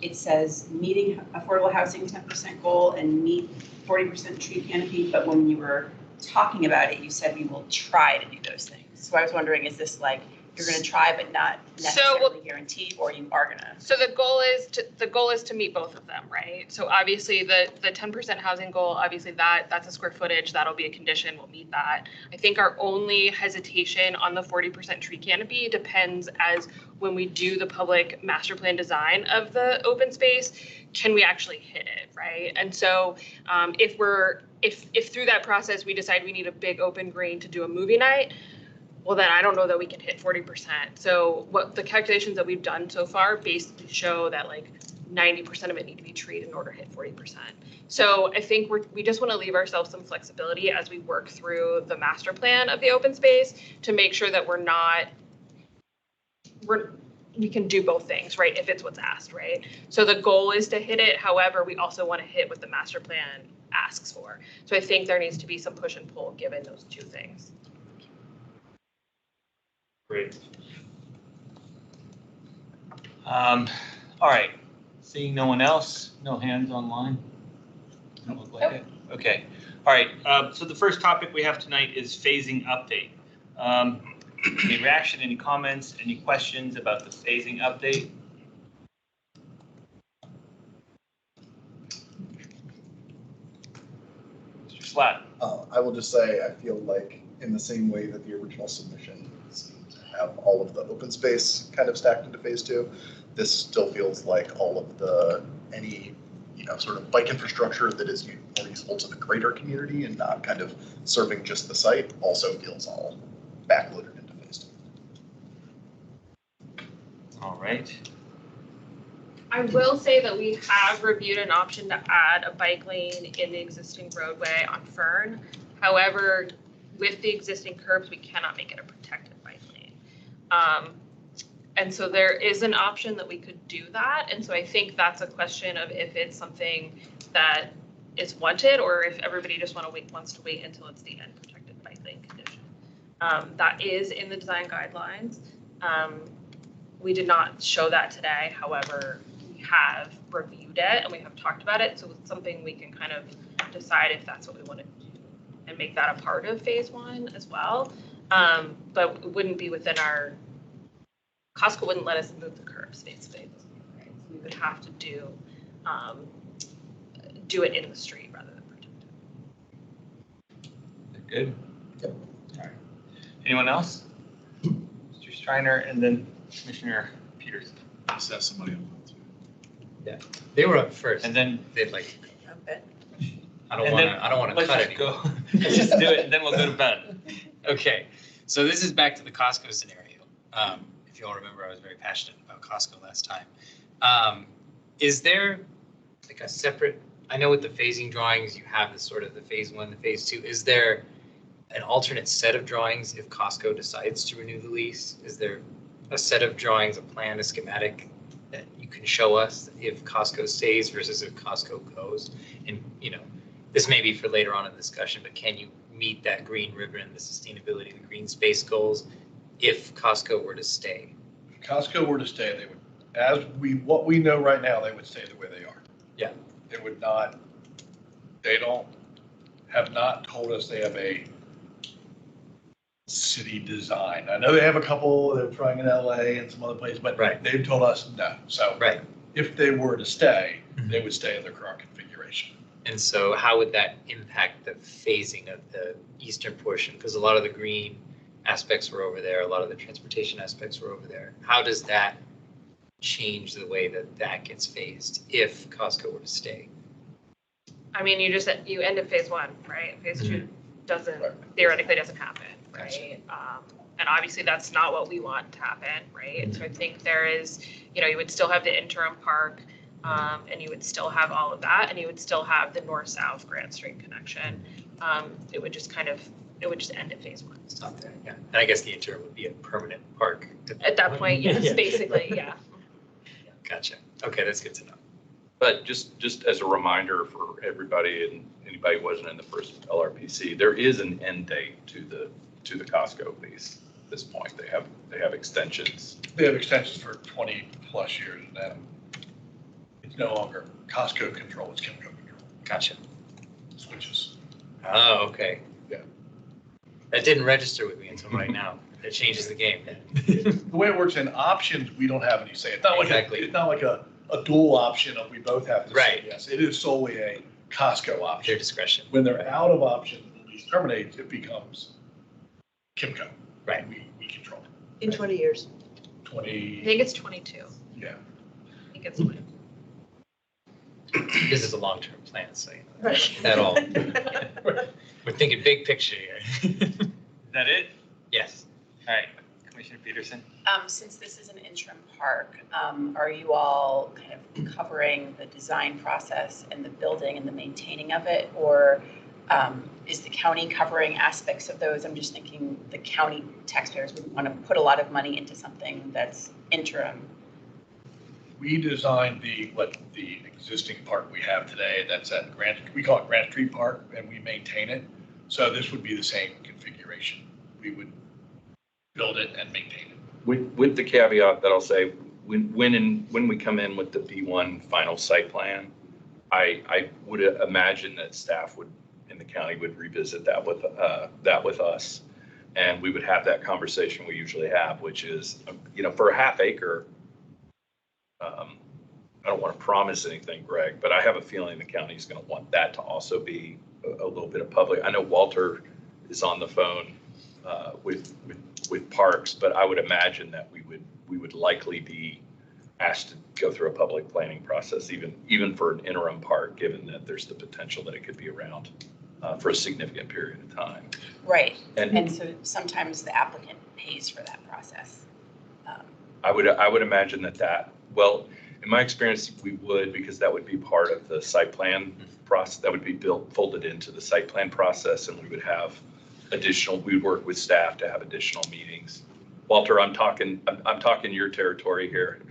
It says meeting affordable housing 10% goal and meet 40% tree canopy, but when you were talking about it, you said we will try to do those things. So I was wondering, is this like you're going to try but not necessarily guarantee, or you are going to? So the goal is to meet both of them, right? So obviously the 10% housing goal, obviously that's a square footage, that'll be a condition, we'll meet that. I think our only hesitation on the 40% tree canopy depends as when we do the public master plan design of the open space, can we actually hit it, right? And so if through that process we decide we need a big open green to do a movie night, well, then I don't know that we can hit 40%. So what the calculations that we've done so far basically show that like 90% of it need to be treated in order to hit 40%. So I think we just want to leave ourselves some flexibility as we work through the master plan of the open space to make sure that we can do both things, right? If it's what's asked, right? So the goal is to hit it. However, we also want to hit what the master plan asks for. So I think there needs to be some push and pull given those two things. Great. All right. Seeing no one else, no hands online? Don't look like it. Okay. All right. So the first topic we have tonight is phasing update. Any reaction, any comments, any questions about the phasing update? Mr. Slatt. I will just say, I feel like in the same way that the original submission seemed to have all of the open space kind of stacked into phase 2, this still feels like all of any sort of bike infrastructure that is more useful to the greater community and not kind of serving just the site also feels all backloaded into phase 2. All right. I will say that we have reviewed an option to add a bike lane in the existing roadway on Fern. However, with the existing curbs, we cannot make it a protected bike lane. And so there is an option that we could do that. And so I think that's a question of if it's something that is wanted or if everybody just wants to wait until it's the end protected bike lane condition. That is in the design guidelines. We did not show that today. However, we have reviewed it and we have talked about it. So it's something we can kind of decide if that's what we want to do and make that a part of phase 1 as well. But it wouldn't be within our, Costco wouldn't let us move the curbs basically. Right? So we would have to do it in the street rather than protect it. Good? Yep. All right. Anyone else? Mr. Streiner and then Commissioner Peterson. Let's have somebody on too. Yeah, they were up first. And then they'd like. Okay. I don't want to cut it. Let's just do it, and then we'll go to Ben. Okay, so this is back to the Costco scenario. If you all remember, I was very passionate about Costco last time. Is there like a separate? I know with the phasing drawings, you have the sort of the phase 1, the phase 2. Is there an alternate set of drawings if Costco decides to renew the lease? Is there a set of drawings, a plan, a schematic that you can show us if Costco stays versus if Costco goes? And, this may be for later on in the discussion, but can you meet that green ribbon, the sustainability, the green space goals if Costco were to stay? If Costco were to stay, they would, what we know right now, they would stay the way they are. Yeah. They would not, have not told us they have a city design. I know they have a couple, they're trying in LA and some other places, but they've told us no. So if they were to stay, they would stay in their current configuration. And so how would that impact the phasing of the eastern portion? Because a lot of the green aspects were over there, a lot of the transportation aspects were over there. How does that change the way that gets phased if Costco were to stay? I mean, you end at phase one, right? Phase two theoretically doesn't happen, right? And obviously that's not what we want to happen, right? So I think there is, you would still have the interim park, and you would still have all of that, and you would still have the north-south Grand Street connection. It would just end at phase one. Stop there, yeah. And I guess the interim would be a permanent park. At that point, yes, basically, yeah. Gotcha. Okay, that's good to know. But just as a reminder for everybody and anybody who wasn't in the first LRPC, there is an end date to the Costco lease at this point. They have extensions. They have extensions for 20 plus years now. It's no longer Costco control, it's Kimco control. Gotcha. Switches. Oh, okay. Yeah. That didn't register with me until right now. It changes the game. The way it works in options, we don't have any say. It's not like it's not like a dual option of we both have to say yes. It is solely a Costco option. Their discretion. When they're out of option, the lease terminates, it becomes Kimco. Right. We control it. In 20 years. 20. I think it's 22. Yeah. I think it's 20. This is a long-term plan, so at all. We're thinking big picture here. Is that it? Yes. All right, Commissioner Peterson. Since this is an interim park, are you all kind of covering the design process and the building and the maintaining of it? Or is the county covering aspects of those? I'm just thinking the county taxpayers would want to put a lot of money into something that's interim. We designed the existing park we have today. That's at we call it Grand Street Park, and we maintain it. So this would be the same configuration. We would build it and maintain it. With the caveat that I'll say, when we come in with the B1 final site plan, I would imagine that staff in the county would revisit that with us, and we would have that conversation we usually have, which is, for a half acre. I don't want to promise anything, Greg, but I have a feeling the county is going to want that to also be a little bit of public. I know Walter is on the phone with parks, but I would imagine that we would likely be asked to go through a public planning process, even for an interim park, given that there's the potential that it could be around for a significant period of time. Right, and so sometimes the applicant pays for that process. I would imagine that well, in my experience, we would, because that would be part of the site plan process. That would be folded into the site plan process, and we would have we'd work with staff to have additional meetings. Walter, I'm talking your territory here.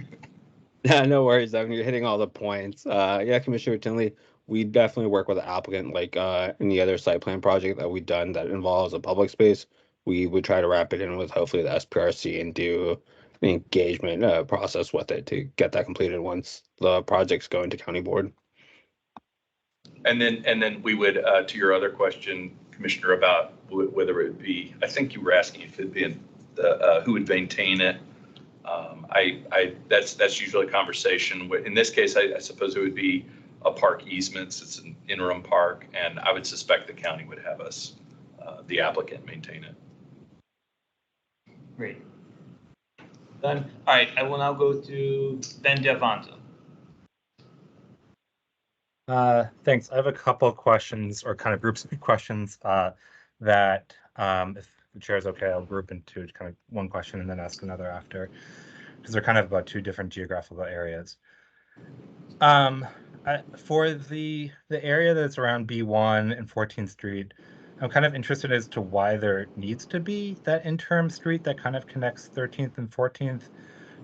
Yeah, no worries, Evan. You're hitting all the points. Yeah, Commissioner Tinley, we definitely work with the applicant, like any other site plan project that we've done that involves a public space. We would try to wrap it in with hopefully the SPRC and do an engagement process with it to get that completed once the projects go into county board. And then we would, to your other question, Commissioner, about whether it be, I think you were asking if it'd be who would maintain it. That's usually a conversation. In this case, I suppose it would be a park easements. It's an interim park, and I would suspect the county would have us, the applicant, maintain it. Great. Done. All right, I will now go to Ben Devanzo. Thanks. I have a couple of questions, or kind of groups of questions that, if the chair is okay, I'll group into kind of one question and then ask another after, because they're kind of about two different geographical areas. For the area that's around B1 and 14th Street, I'm kind of interested as to why there needs to be that interim street that kind of connects 13th and 14th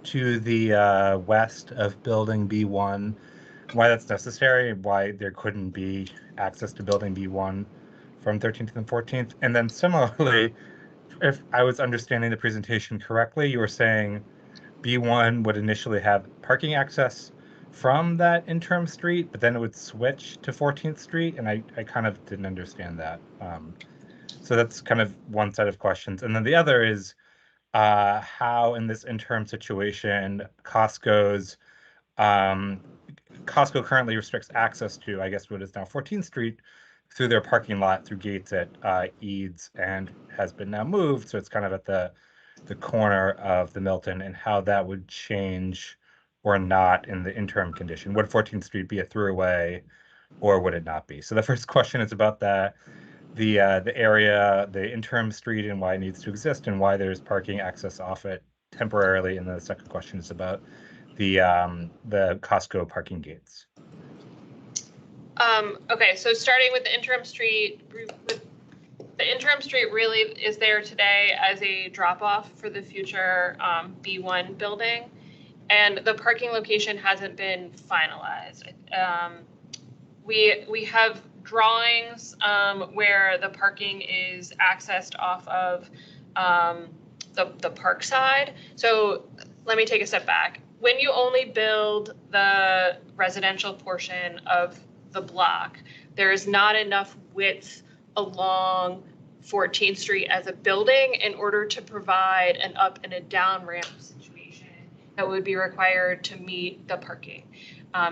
to the west of building B1, why that's necessary, why there couldn't be access to building B1 from 13th and 14th? And then similarly, if I was understanding the presentation correctly, you were saying B1 would initially have parking access from that interim street, but then it would switch to 14th Street, and I kind of didn't understand that. So that's kind of one set of questions. And then the other is how in this interim situation, Costco currently restricts access to, I guess, what is now 14th Street through their parking lot through gates at Eads, and has been now moved. So it's kind of at the corner of the Milton, and how that would change or not in the interim condition. Would 14th Street be a throughway or would it not be? So the first question is about that. The area, the interim street, and why it needs to exist, and why there's parking access off it temporarily. And then the second question is about the Costco parking gates. Okay, so starting with the interim street, the interim street really is there today as a drop-off for the future B1 building, and the parking location hasn't been finalized. We have drawings where the parking is accessed off of the park side. So let me take a step back. When you only build the residential portion of the block, there is not enough width along 14th Street as a building in order to provide an up and a down ramp situation that would be required to meet the parking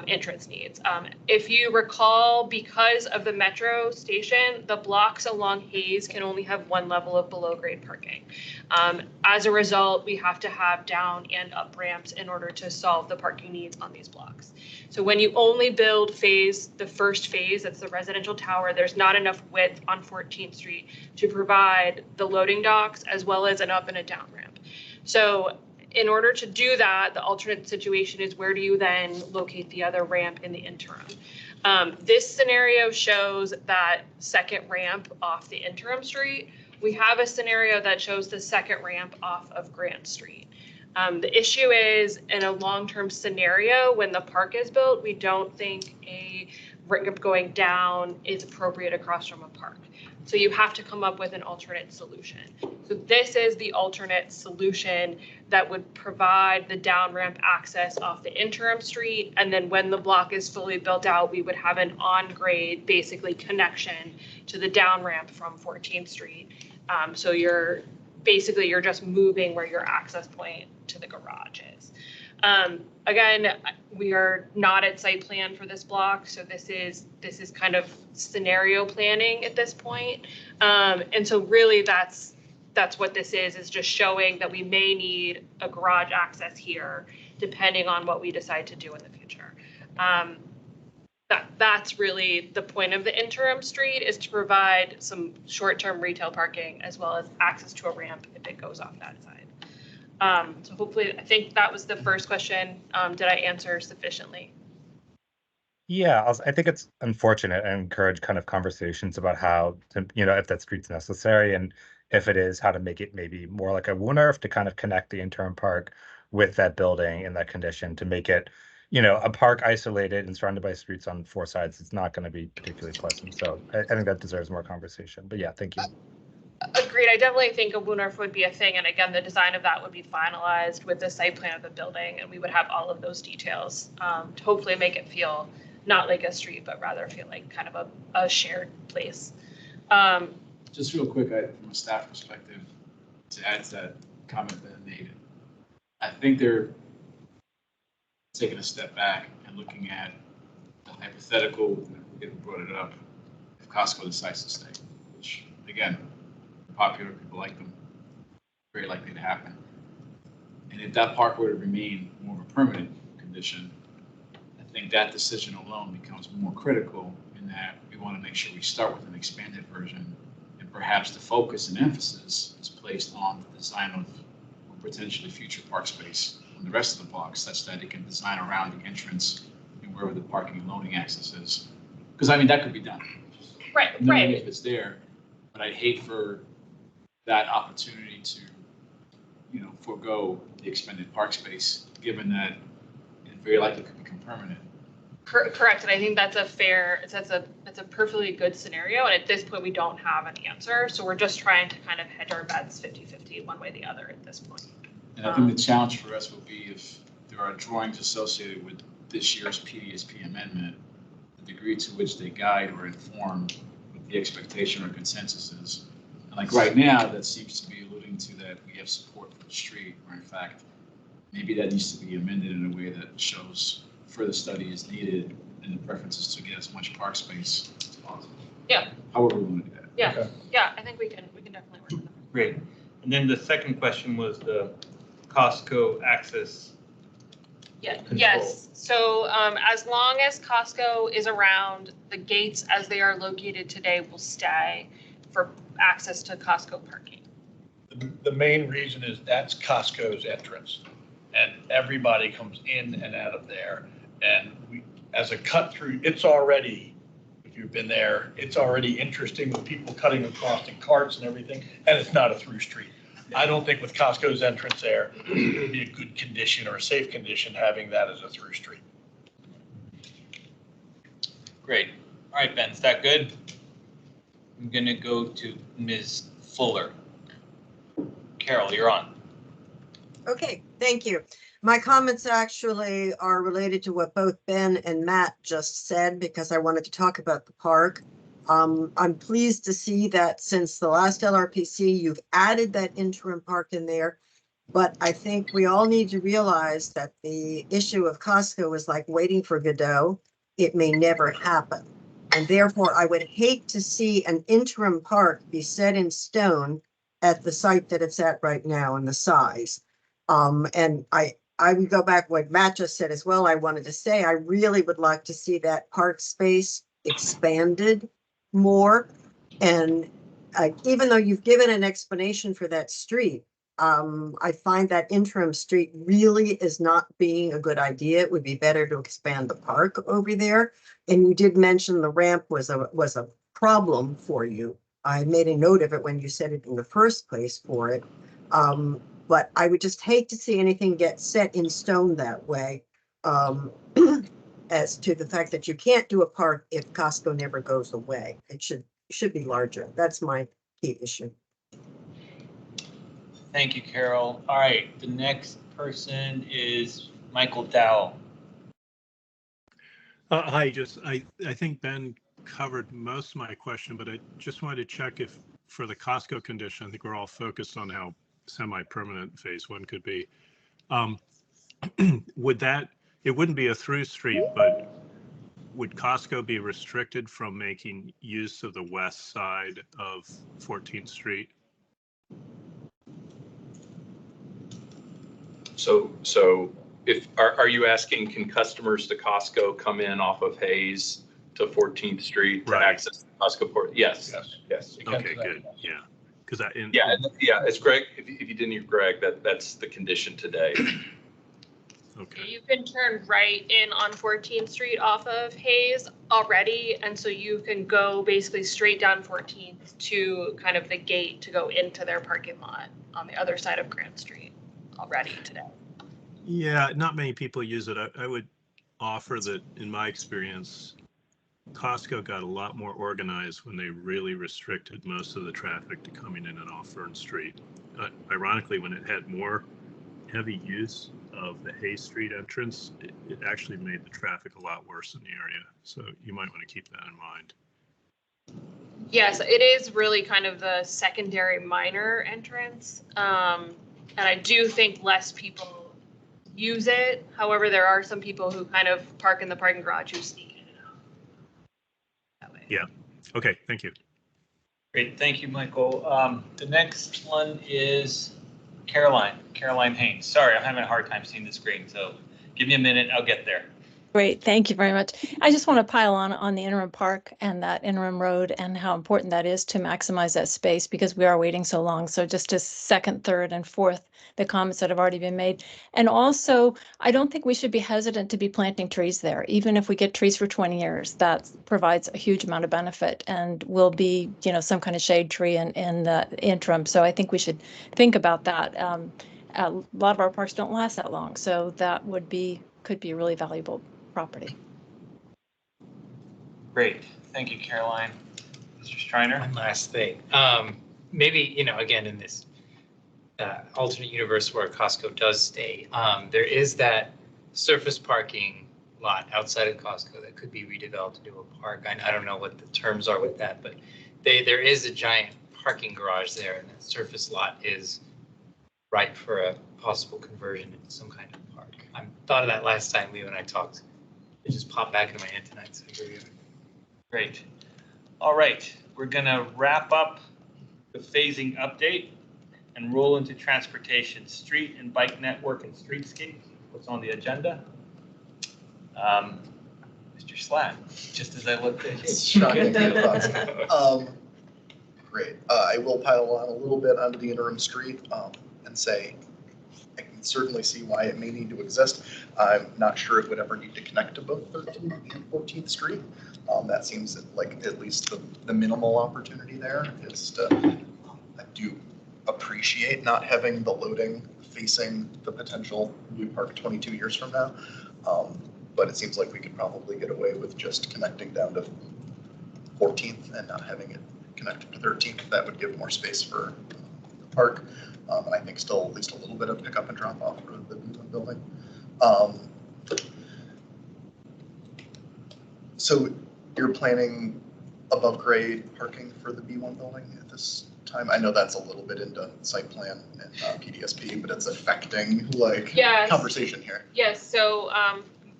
entrance needs. If you recall, because of the metro station, the blocks along Hayes can only have one level of below grade parking. As a result, we have to have down and up ramps in order to solve the parking needs on these blocks. So when you only build the first phase, that's the residential tower, there's not enough width on 14th Street to provide the loading docks as well as an up and a down ramp. So in order to do that, the alternate situation is, where do you then locate the other ramp in the interim? This scenario shows that second ramp off the interim street. We have a scenario that shows the second ramp off of Grant Street. The issue is, in a long-term scenario, when the park is built, we don't think a ramp going down is appropriate across from a park. So you have to come up with an alternate solution. So this is the alternate solution that would provide the down ramp access off the interim street. And then when the block is fully built out, we would have an on-grade, basically, connection to the down ramp from 14th Street. So you're just moving where your access point to the garage is. Again, we are not at site plan for this block, so this is kind of scenario planning at this point. And so really that's what this is just showing that we may need a garage access here, depending on what we decide to do in the future. That's really the point of the interim street, is to provide some short-term retail parking as well as access to a ramp if it goes off that side. So hopefully, I think that was the first question. Did I answer sufficiently? Yeah, I think it's unfortunate and encourage kind of conversations about how to, if that street's necessary, and if it is, how to make it maybe more like a Woonurf to kind of connect the interim park with that building in that condition, to make it, a park isolated and surrounded by streets on four sides. It's not going to be particularly pleasant. So I think that deserves more conversation. But yeah, thank you. Agreed. I definitely think a Woonurf would be a thing. And again, the design of that would be finalized with the site plan of the building. And we would have all of those details to hopefully make it feel not like a street, but rather feel like kind of a shared place. Just real quick, from a staff perspective, to add to that comment that I made, I think they're taking a step back and looking at the hypothetical, we brought it up, if Costco decides to stay, which again, popular people like them, very likely to happen. And if that park were to remain more of a permanent condition, I think that decision alone becomes more critical, in that we want to make sure we start with an expanded version, and perhaps the focus and emphasis is placed on the design of potentially future park space on the rest of the block, such that it can design around the entrance and wherever the parking and loading access is. Because I mean, that could be done. Right, knowing if it's there, but I'd hate for that opportunity to, forego the expended park space, given that it very likely could become permanent. Correct, and I think that's a perfectly good scenario, and at this point, we don't have an answer, so we're just trying to kind of hedge our bets 50-50, one way or the other at this point. And I think the challenge for us will be if there are drawings associated with this year's PDSP amendment, the degree to which they guide or inform what the expectation or consensus is. And like right now, that seems to be alluding to that we have support for the street, or in fact, maybe that needs to be amended in a way that shows further study is needed and the preference is to get as much park space as possible. Yeah. However we want to do that. Yeah, Okay. yeah, I think we can definitely work with that. Great. And then the second question was the Costco access. Yeah, Control. yes, so as long as Costco is around, the gates as they are located today will stay for access to Costco parking. The main reason is that's Costco's entrance, and everybody comes in and out of there. And we, as a cut through, it's already, if you've been there, it's already interesting with people cutting across in carts and everything, and it's not a through street. I don't think with Costco's entrance there, it would be a good condition or a safe condition having that as a through street. Great. All right, Ben, is that good? I'm going to go to Ms. Fuller. Carol, you're on. Okay, thank you. My comments actually are related to what both Ben and Matt just said because I wanted to talk about the park. I'm pleased to see that since the last LRPC, you've added that interim park in there. But I think we all need to realize that the issue of Costco is like waiting for Godot. It may never happen. And therefore, I would hate to see an interim park be set in stone at the site that it's at right now and the size. And I would go back what Matt just said as well. I wanted to say, I really would like to see that park space expanded more. And even though you've given an explanation for that street, I find that interim street really is not being a good idea. It would be better to expand the park over there. And you did mention the ramp was a problem for you. I made a note of it when you said it in the first place for it. But I would just hate to see anything get set in stone that way. As to the fact that you can't do a park if Costco never goes away. It should be larger. That's my key issue. Thank you, Carol. All right, the next person is Michael Dowell. Hi, I think Ben covered most of my question, but I just wanted to check if for the Costco condition, I think we're all focused on how semi-permanent phase one could be. It wouldn't be a through street, but would Costco be restricted from making use of the west side of 14th Street? So if, are you asking, can customers to Costco come in off of Hayes to 14th Street to access the Costco port? Yes. Yes. Okay, good. Yeah. Because it's Greg. If you didn't hear Greg, that's the condition today. Okay. You can turn right in on 14th Street off of Hayes already, and so you can go basically straight down 14th to kind of the gate to go into their parking lot on the other side of Grant Street already today. Yeah, not many people use it. I would offer that in my experience, Costco got a lot more organized when they really restricted most of the traffic to coming in and off Fern Street. Ironically, when it had more heavy use of the Hayes Street entrance, it actually made the traffic a lot worse in the area. So you might want to keep that in mind. Yes, it is really kind of the secondary minor entrance. And I do think less people use it. However, there are some people who kind of park in the parking garage who sneak in and out that way. Yeah. Okay. Thank you. Great. Thank you, Michael. The next one is Caroline Haynes. Sorry, I'm having a hard time seeing the screen, so give me a minute. I'll get there. Great, thank you very much. I just want to pile on the interim park and that interim road and how important that is to maximize that space because we are waiting so long. So just a second, third, and fourth, the comments that have already been made. And also, I don't think we should be hesitant to be planting trees there. Even if we get trees for 20 years, that provides a huge amount of benefit and will be, some kind of shade tree in the interim. So I think we should think about that. a lot of our parks don't last that long. So that could be a really valuable property. Great. Thank you, Caroline. Mr. Striner? One last thing. Maybe, again, in this alternate universe where Costco does stay, there is that surface parking lot outside of Costco that could be redeveloped into a park. I don't know what the terms are with that, but there is a giant parking garage there, and that surface lot is ripe for a possible conversion into some kind of park. I thought of that last time Leo and I talked. It just popped back into my head tonight, so here we are. Great. All right, we're gonna wrap up the phasing update and roll into transportation, street and bike network and streetscape. What's on the agenda? Mr. Slatt, just as I looked at you. Shocking. Great. I will pile on a little bit onto the interim street and say I can certainly see why it may need to exist. I'm not sure it would ever need to connect to both 13th and 14th Street. That seems like at least the minimal opportunity there is to, I do appreciate not having the loading facing the potential new park 22 years from now. But it seems like we could probably get away with just connecting down to 14th and not having it connected to 13th. That would give more space for the park. And I think still at least a little bit of pickup and drop off for the building. So you're planning above grade parking for the B1 building at this time? I know that's a little bit into site plan and PDSP, but it's affecting conversation here. Yes, so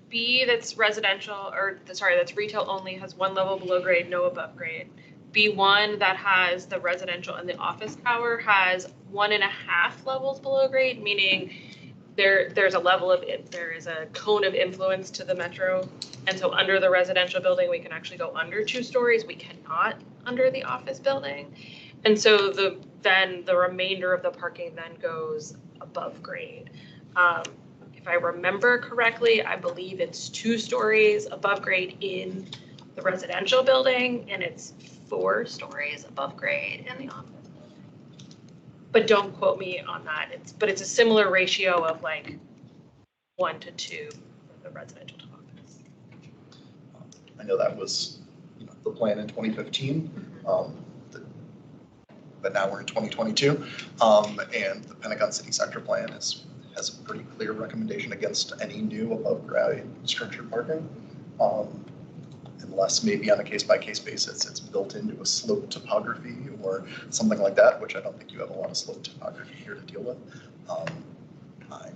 B that's residential, that's retail only has 1 level below grade, no above grade. B1 that has the residential and the office tower has 1.5 levels below grade, meaning there's a cone of influence to the metro. And so under the residential building, we can actually go under 2 stories. We cannot under the office building. And so then the remainder of the parking then goes above grade. If I remember correctly, I believe it's 2 stories above grade in the residential building, and it's 4 stories above grade in the office. But don't quote me on that. It's a similar ratio of 1 to 2 for the residential to office. I know that was the plan in 2015, but now we're in 2022, and the Pentagon City Sector Plan has a pretty clear recommendation against any new above grade structured parking, unless maybe on a case-by-case basis it's built into a slope topography or something like that, which I don't think you have a lot of slope topography here to deal with. I'm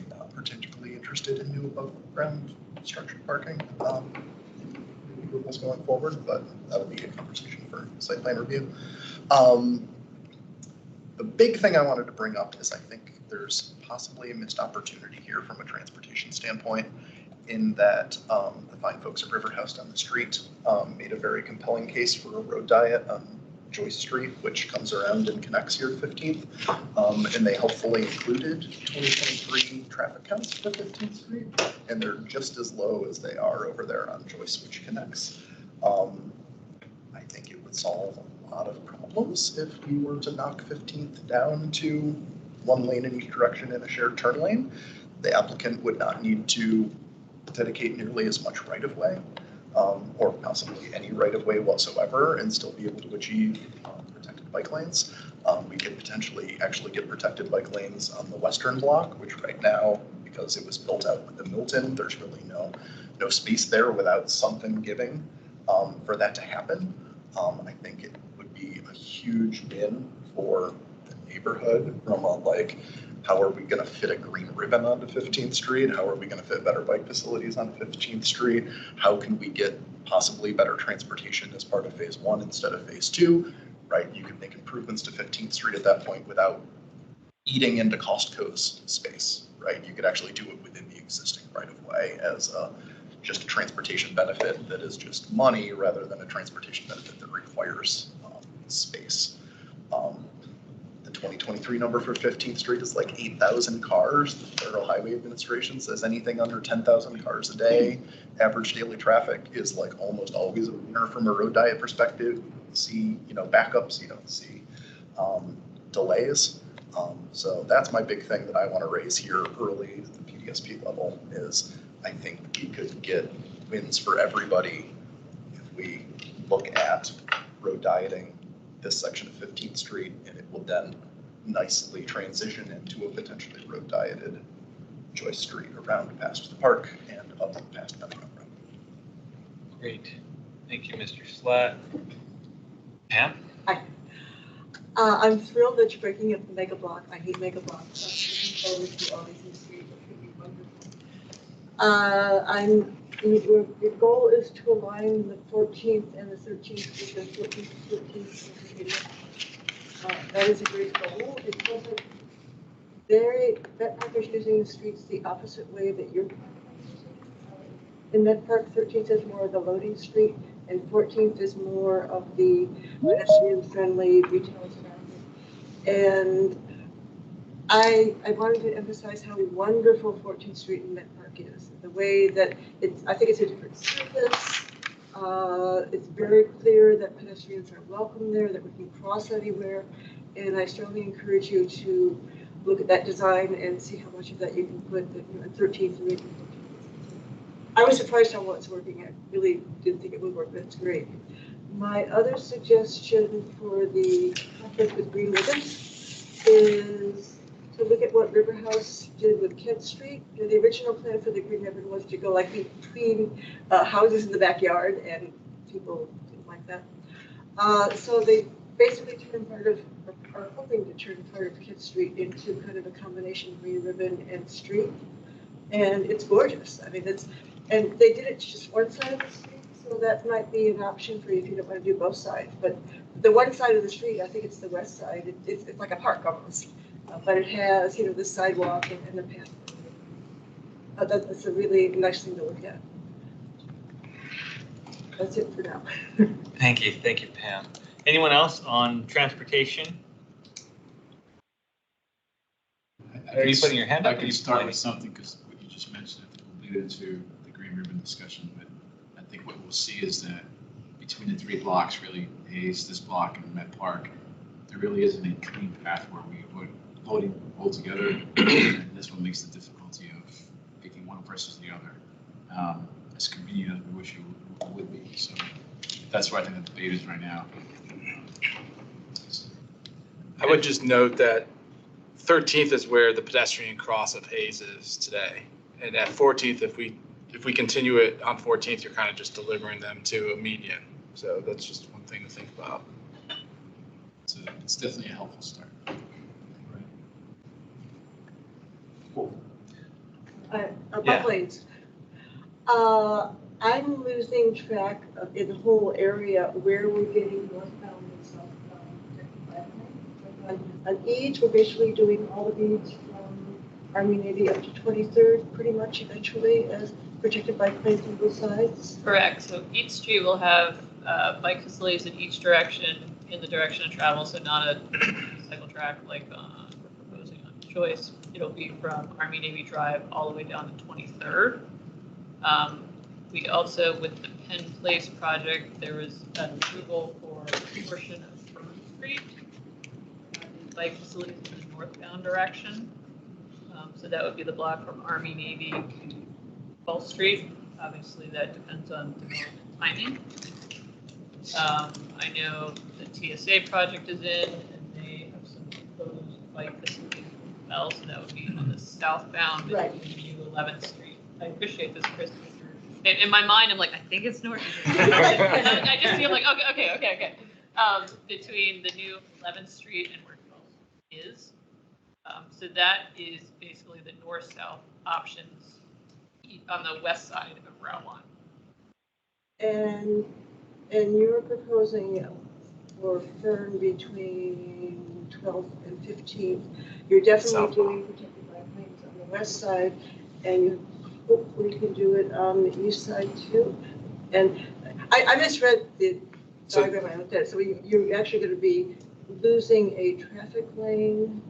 not particularly interested in new above ground structured parking going forward, but that'll be a conversation for site plan review. The big thing I wanted to bring up is I think there's possibly a missed opportunity here from a transportation standpoint, in that the fine folks at River House down the street made a very compelling case for a road diet on Joyce Street, which comes around and connects here to 15th. And they helpfully included 2023 traffic counts for 15th Street, and they're just as low as they are over there on Joyce, which connects. I think it would solve a lot of problems if we were to knock 15th down to 1 lane in each direction in a shared turn lane. The applicant would not need to dedicate nearly as much right-of-way, or possibly any right-of-way whatsoever, and still be able to achieve protected bike lanes. We could potentially actually get protected bike lanes on the western block, which right now, because it was built out with the Milton, there's really no space there without something giving for that to happen. I think it would be a huge win for the neighborhood from how are we going to fit a green ribbon onto 15th Street? How are we going to fit better bike facilities on 15th Street? How can we get possibly better transportation as part of phase 1 instead of phase 2, right? You could make improvements to 15th Street at that point without eating into Costco's space, right? You could actually do it within the existing right-of-way as just a transportation benefit that is just money rather than a transportation benefit that requires space. The 2023 number for 15th Street is 8,000 cars. The Federal Highway Administration says anything under 10,000 cars a day, average daily traffic is almost always a winner from a road diet perspective. You see, backups, you don't see delays. So that's my big thing that I want to raise here early at the PDSP level is I think we could get wins for everybody if we look at road dieting this section of 15th Street, and it will then nicely transition into a potentially road dieted Joyce Street around past the park and up past Pentagon Road. Great. Thank you, Mr. Slatt. Pam? Hi. I'm thrilled that you're breaking up the mega block. I hate mega blocks. I'm looking forward to Arlington Street, which would be wonderful. Your goal is to align the 14th and the 13th with the 14th and 13th. That is a great goal. It feels like Met Park is using the streets the opposite way that you're in Met Park. 13th is more of the loading street, and 14th is more of the pedestrian-friendly retail traffic. And I wanted to emphasize how wonderful 14th Street and Met Park is. The way that I think it's a different surface. It's very clear that pedestrians are welcome there, that we can cross anywhere. And I strongly encourage you to look at that design and see how much of that you can put at 13th and maybe 14th. I was surprised how well it's working. I really didn't think it would work, but it's great. My other suggestion for the conflict with green ribbons is to look at what River House did with Kent Street. The original plan for the green ribbon was to go like between houses in the backyard, and people didn't like that. So they basically are hoping to turn part of Kent Street into kind of a combination green ribbon and street. And it's gorgeous. I mean, and they did it to just one side of the street, so that might be an option for you if you don't want to do both sides. But the one side of the street, I think it's the west side, it's like a park almost. But it has, the sidewalk and the path. That's a really nice thing to look at. That's it for now. Thank you, Pam. Anyone else on transportation? Are you putting your hand up? I can start with something because what you just mentioned will lead into the green ribbon discussion. But I think what we'll see is that between the three blocks, really, Hayes, this block, and Met Park, there really isn't a clean path where we would loading all together. And this one makes the difficulty of picking one versus the other as convenient as we wish it would be. So that's where I think the debate is right now. I would just note that 13th is where the pedestrian cross of Hayes is today. And at 14th, if we continue it on 14th, you're kind of just delivering them to a median. So that's just one thing to think about. It's definitely a helpful start. Lanes. I'm losing track of in the whole area where we're getting northbound and southbound. On each, we're basically doing all the beads from Army Navy up to 23rd, pretty much eventually, as protected bike lanes on both sides. Correct. So each street will have bike facilities in each direction, in the direction of travel. So not a cycle track like we're proposing on Choice. It'll be from Army Navy Drive all the way down to 23rd. We also, with the Penn Place project, there was an approval for a portion of Fern Street, bike facilities in the northbound direction. So that would be the block from Army Navy to 12th Street. Obviously, that depends on development timing. I know the TSA project is in, and they have some proposed bike facilities as well. So that would be on the southbound between New 11th Street. I appreciate this, Chris. In my mind, I'm like, I think it's north. I just feel like, okay. Between the new 11th Street and where 12th is. So that is basically the north-south options on the west side of Route 1. And you're proposing for Fern between 12th and 15th. You're definitely doing protected bike lanes on the west side, and you hopefully can do it on the east side too. And I misread the diagram I looked at. So you're actually going to be losing a traffic lane.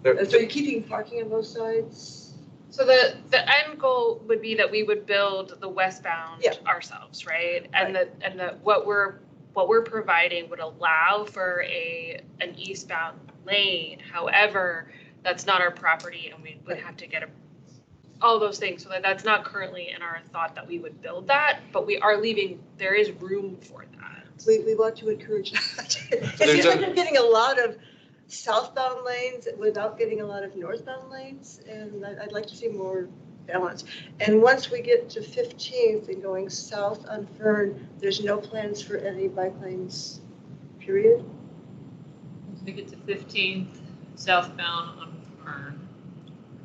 So you're keeping parking on both sides? So the end goal would be that we would build the westbound ourselves, right? And what we're providing would allow for an eastbound lane. However, that's not our property and we would have to get all those things. So that's not currently in our thought that we would build that, but we are leaving, there is room for that. We want to encourage that. It seems like we're getting a lot of southbound lanes without getting a lot of northbound lanes, and I'd like to see more balance. And once we get to 15th and going south on Fern, there's no plans for any bike lanes, period? Once we get to 15th, southbound on Fern,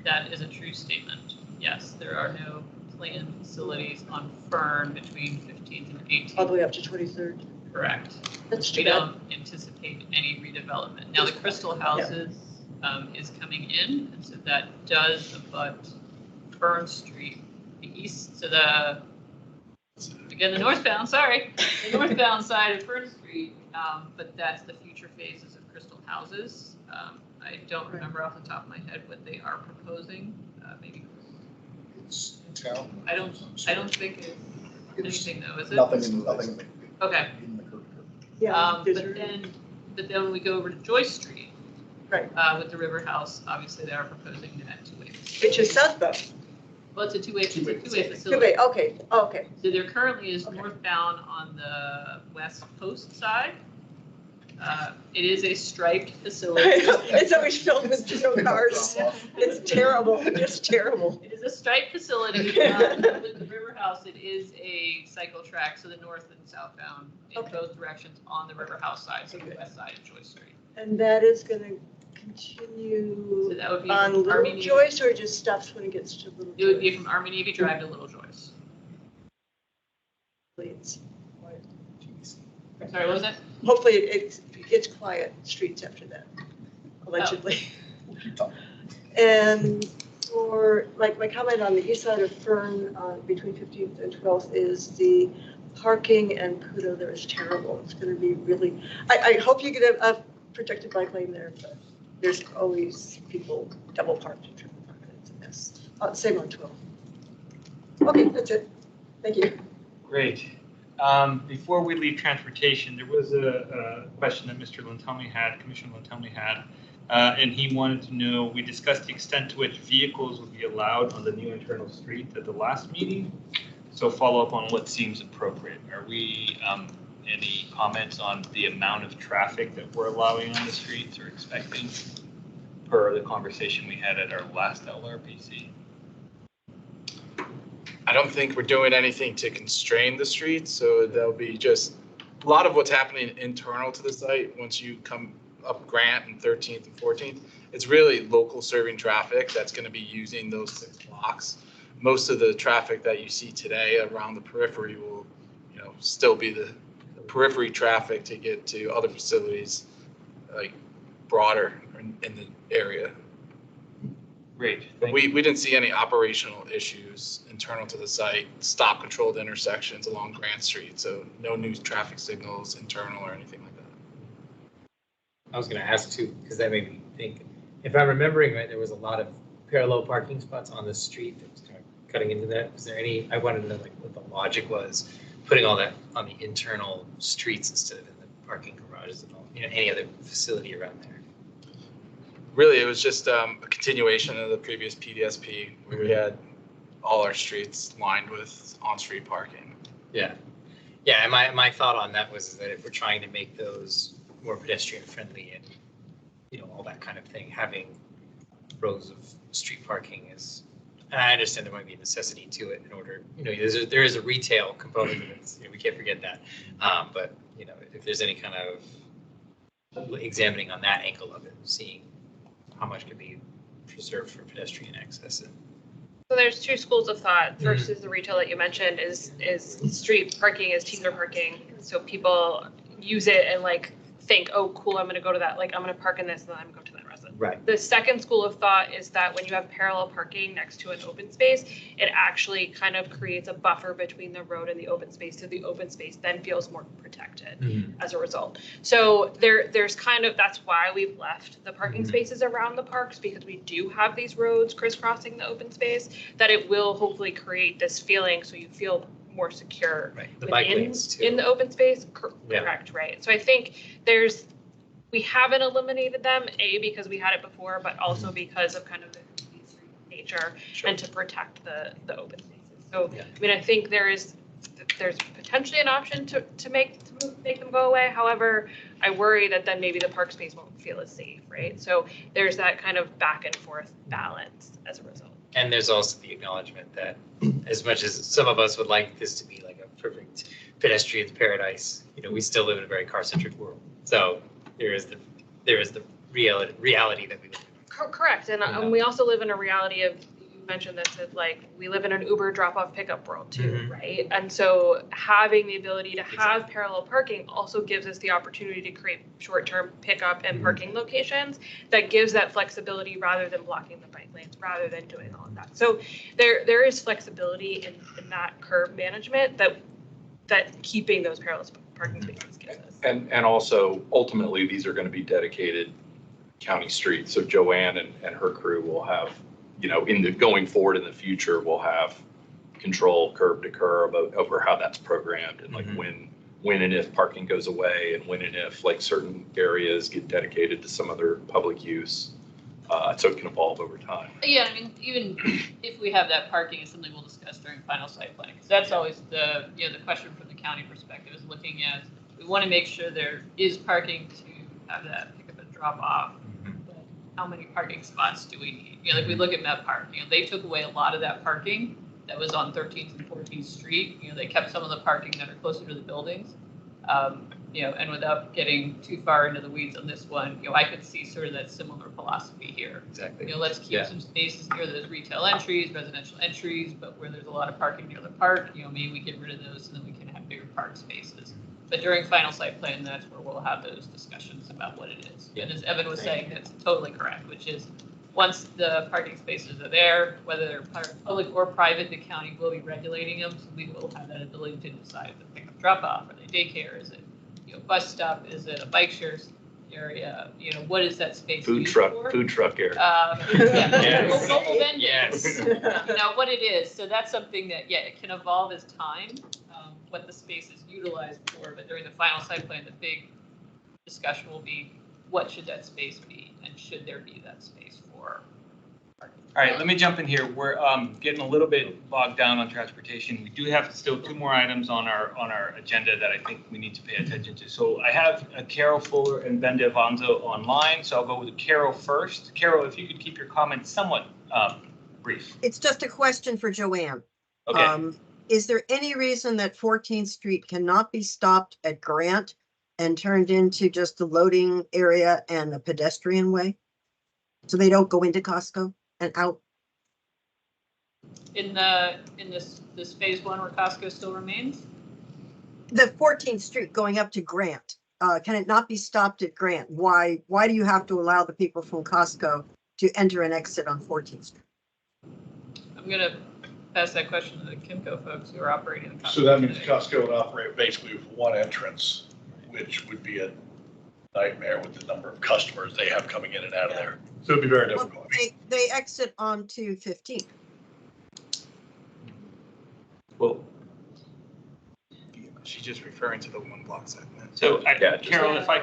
that is a true statement. Yes, there are no planned facilities on Fern between 15th and 18th. All the way up to 23rd? Correct. That's We too bad. don't anticipate any redevelopment. Now, the Crystal Houses is coming in, and so that does abut Fern Street, the east, so the northbound, sorry, the northbound side of Fern Street, but that's the future phases of Crystal Houses. I don't remember off the top of my head what they are proposing, maybe. It's town. I don't think it's anything though, is it? Nothing. Okay. Yeah. But then when we go over to Joyce Street. Right. With the River House, obviously they are proposing that two-way. Which is southbound. Well, it's a two-way facility. Two-way, okay, okay. So there currently is northbound on the west coast side. It is a striped facility. It's always filled with zero cars. It's terrible, just terrible. It is a striped facility. With the River House, it is a cycle track, so the north and southbound in both directions on the River House side, so the west side of Joyce Street. And that is going to continue So that would be on from Little Army Joyce, or just stops when it gets to Little Joyce? It would be from Army Navy Drive to Little Joyce. Please. Sorry, what was that? Hopefully it's quiet streets after that, allegedly. And for, like, my comment on the east side of Fern, between 15th and 12th, is the parking and Kudo there is terrible. It's going to be really, I hope you get a protected bike lane there, but there's always people double parked and triple parked. It's a mess. Same on 12. Okay, that's it. Thank you. Great. Before we leave transportation, there was a question that Mr. Lantelmi had, Commissioner Lantelmi had, and he wanted to know, we discussed the extent to which vehicles would be allowed on the new internal street at the last meeting. So follow up on what seems appropriate. Are we, any comments on the amount of traffic that we're allowing on the streets or expecting per the conversation we had at our last LRPC? I don't think we're doing anything to constrain the streets, so there'll be just a lot of what's happening internal to the site. Once you come up Grant and 13th and 14th, it's really local serving traffic that's going to be using those 6 blocks. Most of the traffic that you see today around the periphery will, still be the periphery traffic to get to other facilities, like broader in the area. Great. But we didn't see any operational issues internal to the site, stop controlled intersections along Grant Street, so no new traffic signals internal or anything like that. I was going to ask too, because that made me think, if I'm remembering right, there was a lot of parallel parking spots on the street that was kind of cutting into that. Was there any, I wanted to know like what the logic was, putting all that on the internal streets instead of in the parking garages and all, any other facility around there. Really, it was just a continuation of the previous PDSP where we had all our streets lined with on-street parking. Yeah. Yeah, and my thought on that was that if we're trying to make those more pedestrian friendly and, all that kind of thing, having rows of street parking is, and I understand there might be a necessity to it in order, there is a retail component of it, we can't forget that. But, if there's any kind of examining on that angle of it, seeing how much could be preserved for pedestrian access. So there's 2 schools of thought. First is the retail that you mentioned is street parking is teaser parking. So people use it and think, oh, cool, I'm going to go to that. I'm going to park in this and then I'm going to go to that residence. Right. The second school of thought is that when you have parallel parking next to an open space, it actually kind of creates a buffer between the road and the open space. So the open space then feels more protected as a result. So there's kind of, that's why we've left the parking spaces around the parks, because we do have these roads crisscrossing the open space, that it will hopefully create this feeling so you feel more secure the bike lanes too. in the open space. Correct, right. So I think there's we haven't eliminated them, A, because we had it before, but also because of kind of the nature and to protect the open spaces. So, I mean, I think there's potentially an option to make them go away. However, I worry that then maybe the park space won't feel as safe, right? So there's that kind of back and forth balance as a result. And there's also the acknowledgement that as much as some of us would like this to be like a perfect pedestrian's paradise, you know, we still live in a very car-centric world. So there is the reality that we live in. Correct, and we also live in a reality of, you mentioned this, that like we live in an Uber drop-off pickup world too, right? And so having the ability to have parallel parking also gives us the opportunity to create short-term pickup and parking locations that gives that flexibility rather than blocking the bike lanes, rather than doing all of that. So there is flexibility in that curb management that keeping those parallel parking spaces gives us. And also, ultimately, these are going to be dedicated county streets. So Joanne and her crew will have, you know, going forward in the future, will have control curb to curb over how that's programmed and like when and if parking goes away and when and if like certain areas get dedicated to some other public use. So it can evolve over time. Yeah, I mean, even if we have that parking, is something we'll discuss during final site planning. So that's always the question from the county perspective is looking at, we want to make sure there is parking to have that pick up and drop off. But how many parking spots do we need? You know, if we look at Met Park, you know, they took away a lot of that parking that was on 13th and 14th Street. You know, they kept some of the parking that are closer to the buildings. You know, and without getting too far into the weeds on this one, you know, I could see sort of that similar philosophy here. Exactly. You know, let's keep some spaces near those retail entries, residential entries, but where there's a lot of parking near the park, you know, maybe we get rid of those so then we can have bigger park spaces. But during final site plan, that's where we'll have those discussions about what it is. And as Evan was saying, that's totally correct, which is once the parking spaces are there, whether they're public or private, the county will be regulating them. So we will have that ability to decide if they pick up drop off, are they daycare, is it, you know, bus stop, is it a bike share area, you know, what is that space Food used truck Yeah. area. Yes. Local vendors. Yes. You know, what it is. So that's something that, yeah, it can evolve as time, what the space is utilized for, but during the final site plan, the big discussion will be what should that space be and should there be that space for parking? All right, let me jump in here. We're getting a little bit bogged down on transportation. We do have still two more items on our agenda that I think we need to pay attention to. So I have Carol Fuller and Ben DeVonzo online, so I'll go with Carol first. Carol, if you could keep your comments somewhat brief. It's just a question for Joanne. Okay. Is there any reason that 14th Street cannot be stopped at Grant and turned into just a loading area and a pedestrian way? So they don't go into Costco and out? In this phase one where Costco still remains? The 14th Street going up to Grant, can it not be stopped at Grant? Why do you have to allow the people from Costco to enter and exit on 14th Street? I'm gonna pass that question to the Kimco folks who are operating the Costco. So that means today. Costco would operate basically with one entrance, which would be a nightmare with the number of customers they have coming in and out of there. So it'd be very difficult. Well, they exit onto 15th. Well, She's just referring to the one block segment. So Carol, if I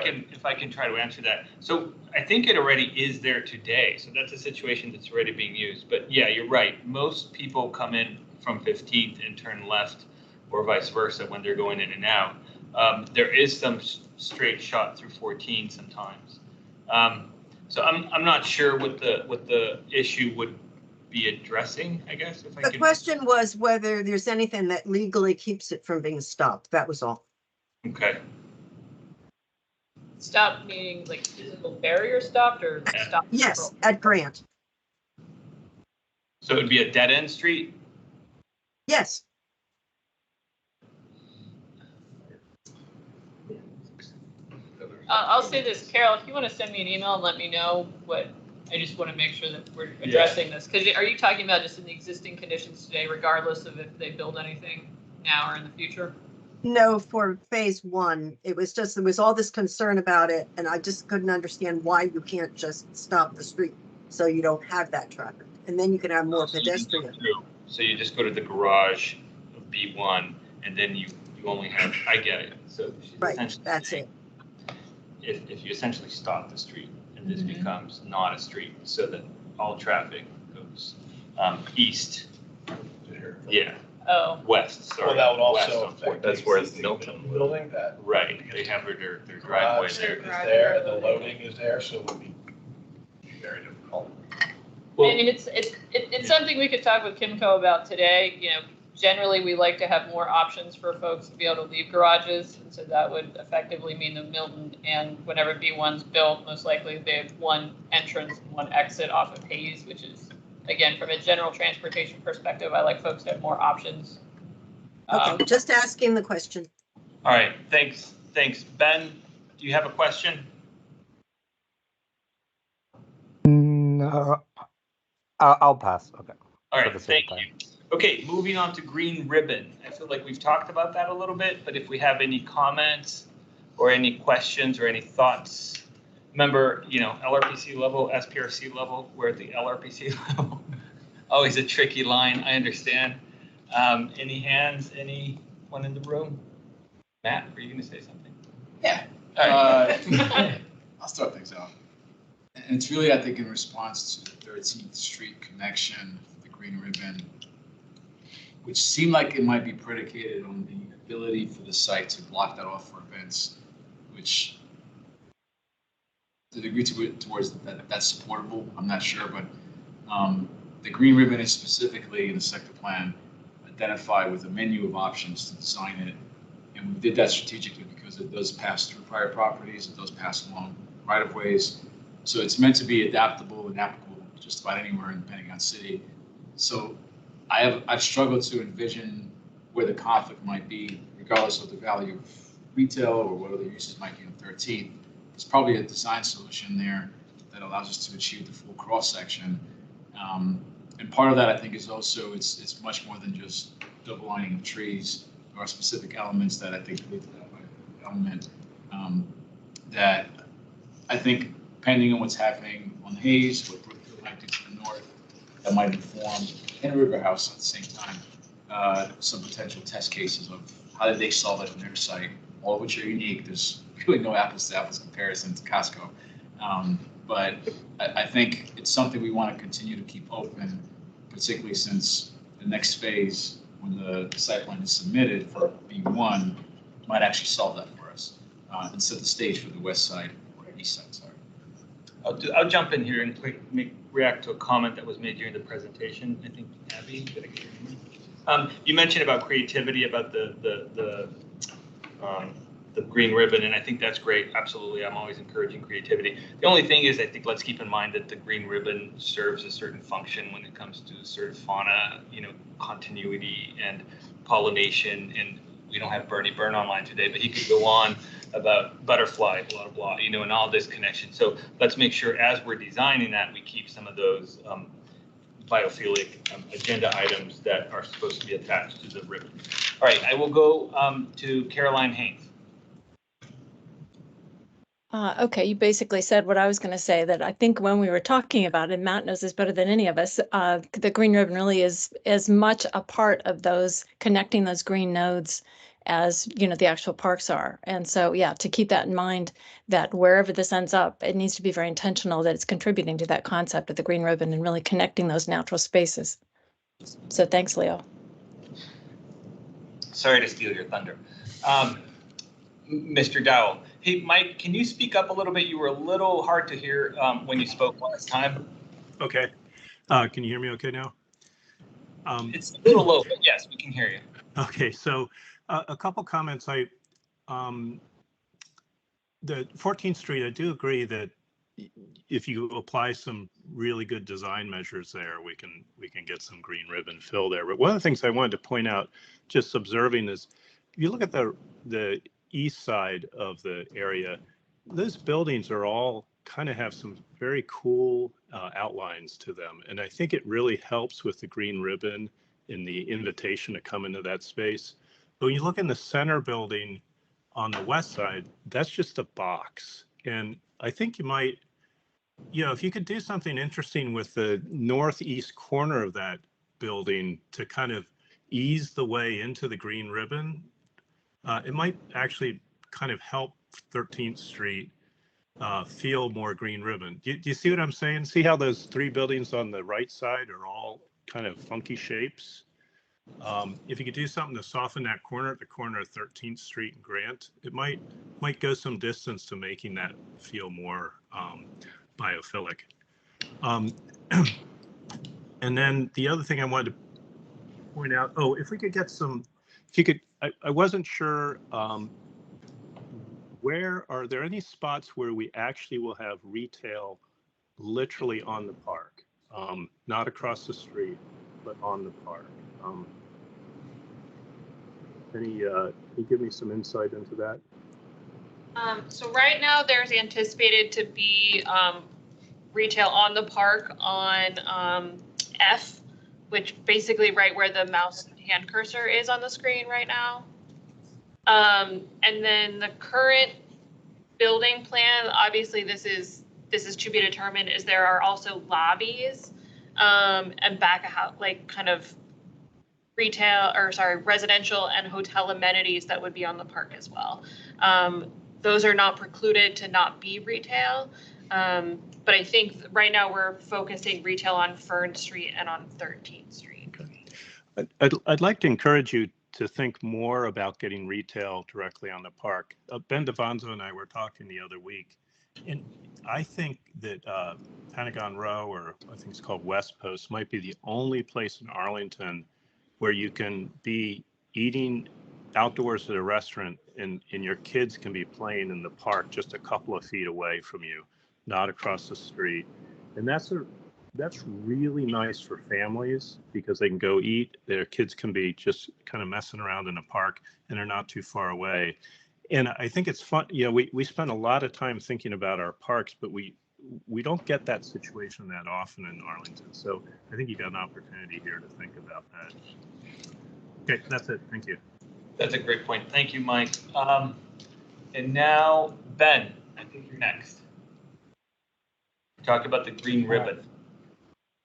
can try to answer that. So I think it already is there today. So that's a situation that's already being used. But yeah, you're right. Most people come in from 15th and turn left or vice versa when they're going in and out. There is some straight shot through 14 sometimes. So I'm not sure what the issue would be addressing, I guess. If I The could. question was whether there's anything that legally keeps it from being stopped. That was all. Okay. Stop meaning like physical barrier stopped or stop? Yes, at Grant. So it would be a dead end street? Yes. I'll say this, Carol, if you want to send me an email and let me know what, I just want to make sure that we're addressing this. Because are you talking about just in the existing conditions today, regardless of if they build anything now or in the future? No, for phase one, it was just, there was all this concern about it, and I just couldn't understand why you can't just stop the street so you don't have that traffic. And then you can have more pedestrian. So you just go to the garage of B1 and then you only have, I get it. So Right, that's it. if you essentially stop the street and this becomes not a street, so that all traffic goes east. Yeah. Oh. West, sorry. Well, that would west also on affect 14th. That's where the Milton building that. Right, they have their driveway Garage there. is there, and the loading is there, so it would be very difficult. I mean, it's something we could talk with Kimco about today. You know, generally, we like to have more options for folks to be able to leave garages. And so that would effectively mean that Milton and whenever B1's built, most likely they have one entrance and one exit off of Hayes, which is, again, from a general transportation perspective, I like folks to have more options. Okay, just asking the question. All right, thanks. Ben, do you have a question? No, I'll pass. Okay. All For right, the sake thank of time. you. Okay, moving on to green ribbon. I feel like we've talked about that a little bit, but if we have any comments or any questions or any thoughts, remember, LRPC level, SPRC level, we're at the LRPC level. Always a tricky line, I understand. Any hands, anyone in the room? Matt, were you gonna say something? Yeah. All right. I'll start things off. And it's really, I think, in response to the 13th Street connection, the green ribbon, which seemed like it might be predicated on the ability for the site to block that off for events, which the degree towards that's supportable, I'm not sure, but the green ribbon is specifically in the sector plan identified with a menu of options to design it. And we did that strategically because it does pass through private properties, it does pass along right-of-ways. So it's meant to be adaptable and applicable just about anywhere in the Pentagon City. So I've struggled to envision where the conflict might be, regardless of the value of retail or what other uses might be on 13th. There's probably a design solution there that allows us to achieve the full cross-section. And part of that, I think, is also it's much more than just double lining of trees. There are specific elements that I think lead to that element that I think, depending on what's happening on Hayes, what Brookfield might do to the north, that might inform in River House at the same time some potential test cases of how did they solve it on their site, all of which are unique. There's really no apples to apples comparison to Costco. But I think it's something we want to continue to keep open, particularly since the next phase, when the site plan is submitted for B1, might actually solve that for us and set the stage for the west side or east side, sorry. I'll jump in here and react to a comment that was made during the presentation. I think, Abby, did I get your name? You mentioned about creativity, about the green ribbon, and I think that's great. Absolutely, I'm always encouraging creativity. The only thing is, I think let's keep in mind that the green ribbon serves a certain function when it comes to sort of fauna, continuity and pollination. And we don't have Bernie Byrne online today, but he could go on about butterfly, blah, blah, and all this connection. So let's make sure as we're designing that, we keep some of those biophilic agenda items that are supposed to be attached to the ribbon. All right, I will go to Caroline Haynes. Okay, you basically said what I was going to say, that I think when we were talking about it, Matt knows this better than any of us, the green ribbon really is as much a part of those connecting those green nodes as, the actual parks are. And so, yeah, to keep that in mind, that wherever this ends up, it needs to be very intentional that it's contributing to that concept of the green ribbon and really connecting those natural spaces. So thanks, Leo. Sorry to steal your thunder. Mr. Dowell. Hey, Mike, can you speak up a little bit? You were a little hard to hear when you spoke last time. Okay. Can you hear me okay now? It's a little low, but yes, we can hear you. Okay, so a couple comments. The 14th Street, I do agree that if you apply some really good design measures there, we can get some green ribbon fill there. But one of the things I wanted to point out, just observing is, if you look at the east side of the area, those buildings are all kind of have some very cool outlines to them. And I think it really helps with the green ribbon in the invitation to come into that space. But when you look in the center building on the west side, that's just a box. And I think you might, if you could do something interesting with the northeast corner of that building to kind of ease the way into the green ribbon, it might actually kind of help 13th Street feel more green ribbon. Do you see what I'm saying? See how those three buildings on the right side are all kind of funky shapes? If you could do something to soften that corner at the corner of 13th Street and Grant, it might go some distance to making that feel more biophilic. And then the other thing I wanted to point out, if we could get some, if you could, I wasn't sure, where are there any spots where we actually will have retail literally on the park, not across the street, but on the park? Can you give me some insight into that? So right now there's anticipated to be retail on the park on F, which basically right where the mouse hand cursor is on the screen right now. And then the current building plan, obviously this is to be determined, is there are also lobbies and back of house, like kind of residential and hotel amenities that would be on the park as well. Those are not precluded to not be retail. But I think right now we're focusing retail on Fern Street and on 13th Street. Okay. I'd like to encourage you to think more about getting retail directly on the park. Ben DeVonzo and I were talking the other week, and I think that Pentagon Row, or I think it's called West Post, might be the only place in Arlington where you can be eating outdoors at a restaurant and your kids can be playing in the park just a couple of feet away from you, not across the street. And that's really nice for families because they can go eat, their kids can be just kind of messing around in the park and they're not too far away. And I think it's fun, we spend a lot of time thinking about our parks, but we don't get that situation that often in Arlington. So I think you got an opportunity here to think about that. Okay, that's it. Thank you. That's a great point. Thank you, Mike. And now, Ben, I think you're next. Talk about the green ribbon.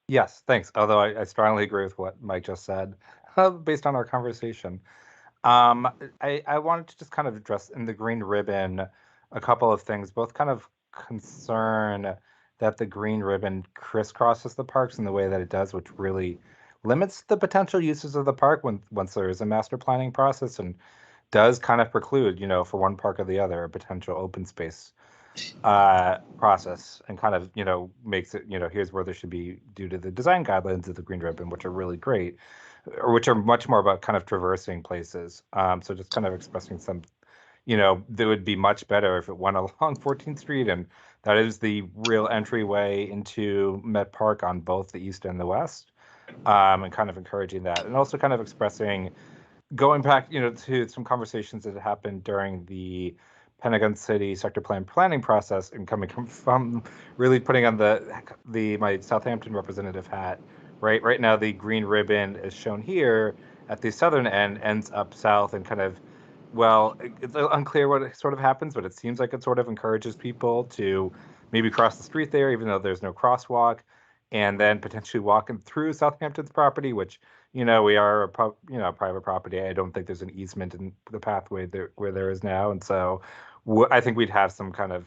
Yes, thanks. Although I strongly agree with what Mike just said, based on our conversation. I wanted to just kind of address in the green ribbon a couple of things, both kind of concern that the green ribbon crisscrosses the parks in the way that it does, which really limits the potential uses of the park once there is a master planning process, and does kind of preclude, for one park or the other, a potential open space process, and kind of, makes it, here's where there should be due to the design guidelines of the green ribbon, which are really great, or which are much more about kind of traversing places. So just kind of expressing some, that would be much better if it went along 14th Street, and that is the real entryway into Met Park on both the east and the west, and kind of encouraging that, and also kind of expressing, going back, to some conversations that happened during the Pentagon City sector plan planning process, and coming from really putting on my Southampton representative hat. Right now, the green ribbon is shown here at the southern end, ends up south, and kind of, well, it's unclear what sort of happens, but it seems like it sort of encourages people to maybe cross the street there, even though there's no crosswalk, and then potentially walking through Southampton's property, which, we are private property. I don't think there's an easement in the pathway where there is now, and so I think we'd have some kind of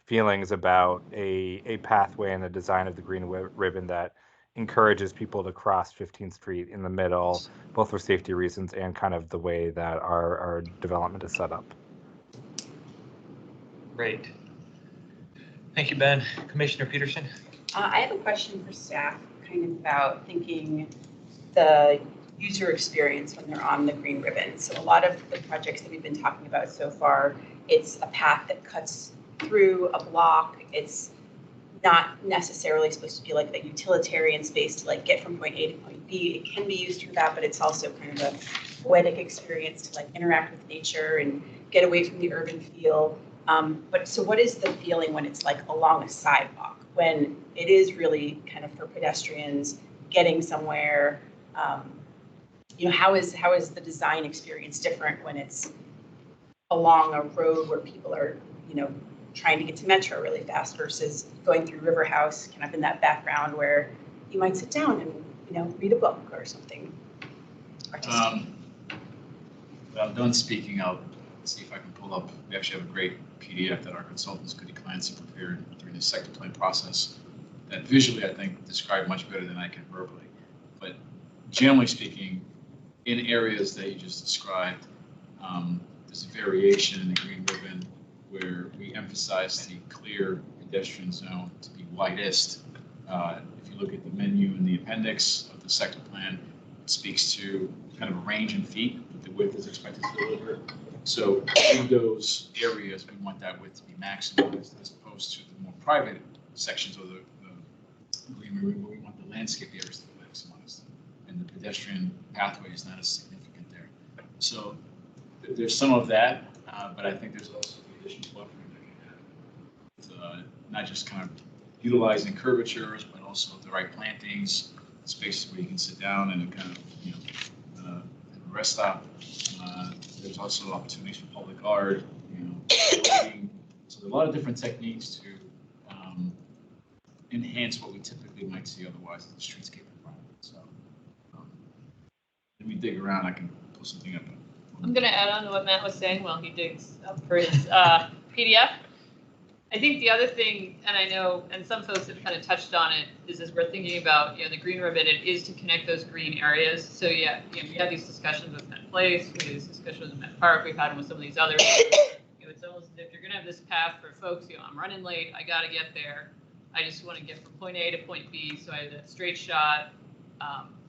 feelings about a pathway and the design of the green ribbon that encourages people to cross 15th Street in the middle, both for safety reasons and kind of the way that our development is set up. Great. Thank you, Ben. Commissioner Peterson? I have a question for staff, kind of about thinking the user experience when they're on the green ribbon. So a lot of the projects that we've been talking about so far, it's a path that cuts through a block. It's not necessarily supposed to be like a utilitarian space to get from point A to point B. It can be used for that, but it's also kind of a poetic experience to interact with nature and get away from the urban feel. So what is the feeling when it's along a sidewalk, when it is really kind of for pedestrians getting somewhere? How is the design experience different when it's along a road where people are, trying to get to Metro really fast versus going through River House, kind of in that background where you might sit down and, read a book or something artistic? Well, I'm done speaking. I'll see if I can pull up. We actually have a great PDF that our consultants Goody Clancy prepared during the sector plan process that visually, I think, describe much better than I can verbally. But generally speaking, in areas that you just described, there's a variation in the green ribbon where we emphasize the clear pedestrian zone to be widest. If you look at the menu in the appendix of the sector plan, it speaks to kind of a range in feet that the width is expected to deliver. So in those areas, we want that width to be maximized as opposed to the more private sections of the green ribbon where we want the landscape areas to be maximized. And the pedestrian pathway is not as significant there. So there's some of that, but I think there's also the additional buffering that you have. Not just kind of utilizing curvatures, but also the right plantings, spaces where you can sit down and kind of, have a rest stop. There's also opportunities for public art, lighting. So there are a lot of different techniques to enhance what we typically might see otherwise in the streetscape environment. So let me dig around. I can pull something up. I'm going to add on to what Matt was saying while he digs up for his PDF. I think the other thing, and I know, and some folks have kind of touched on it, is as we're thinking about, the green ribbon, it is to connect those green areas. So we had these discussions with Met Place, we had these discussions with Met Park, we've had them with some of these others. It's almost as if you're going to have this path for folks, I'm running late, I got to get there. I just want to get from point A to point B, so I have that straight shot.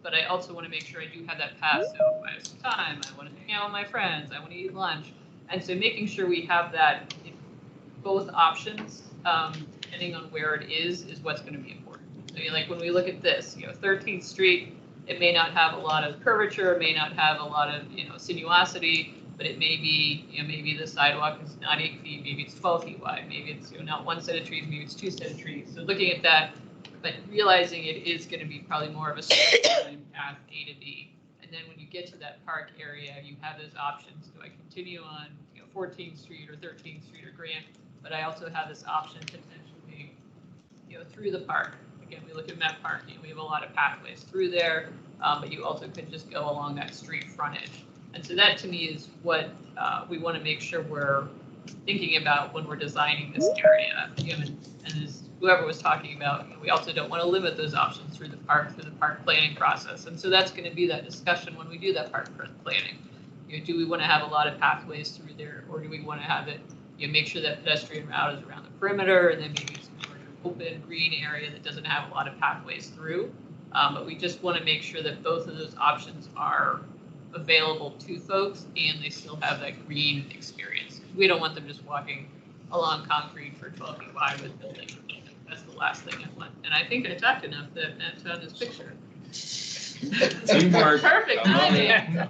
But I also want to make sure I do have that path. So I have some time, I want to hang out with my friends, I want to eat lunch. And so making sure we have that, both options, depending on where it is what's going to be important. So like when we look at this, 13th Street, it may not have a lot of curvature, it may not have a lot of, sinuosity, but it may be, maybe the sidewalk is not 8 feet, maybe it's 12 feet wide, maybe it's, not one set of trees, maybe it's 2 sets of trees. So looking at that, but realizing it is going to be probably more of a straight line path A to B. And then when you get to that park area, you have those options. Do I continue on, 14th Street or 13th Street or Grant? But I also have this option potentially, through the park. Again, we look at Met Park, we have a lot of pathways through there, but you also could just go along that street frontage. And so that to me is what we want to make sure we're thinking about when we're designing this area. And as whoever was talking about, we also don't want to limit those options through the park planning process. And so that's going to be that discussion when we do that park planning. Do we want to have a lot of pathways through there, or do we want to have it, make sure that pedestrian route is around the perimeter, and then maybe it's more an open green area that doesn't have a lot of pathways through. But we just want to make sure that both of those options are available to folks and they still have that green experience. We don't want them just walking along concrete for 12 feet wide with buildings. That's the last thing I want. And I think I talked enough that Matt found his picture. Teamwork. Perfect timing.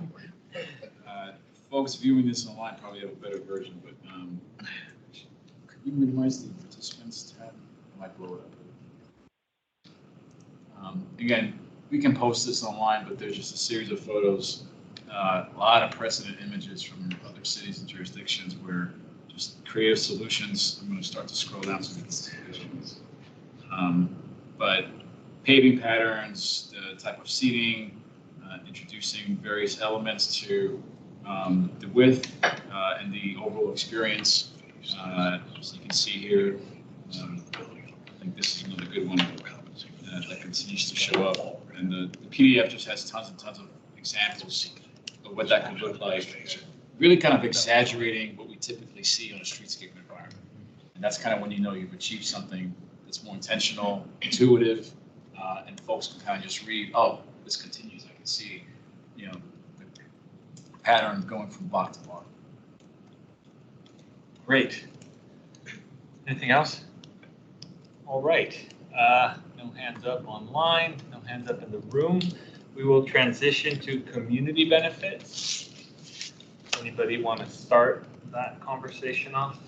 Folks viewing this online probably have a better version, but could you minimize the participants tab? I might blow it up. Again, we can post this online, but there's just a series of photos, a lot of precedent images from other cities and jurisdictions where just creative solutions. I'm going to start to scroll down so we can see visuals. But paving patterns, the type of seating, introducing various elements to the width and the overall experience. So you can see here, I think this is another good one that continues to show up. And the PDF just has tons and tons of examples of what that could look like. Really kind of exaggerating what we typically see on a streetscape environment. And that's kind of when you know you've achieved something that's more intentional, intuitive, and folks can kind of just read, oh, this continues. I can see, the pattern going from block to block. Great. Anything else? All right. No hands up online, no hands up in the room. We will transition to community benefits. Anybody want to start that conversation off?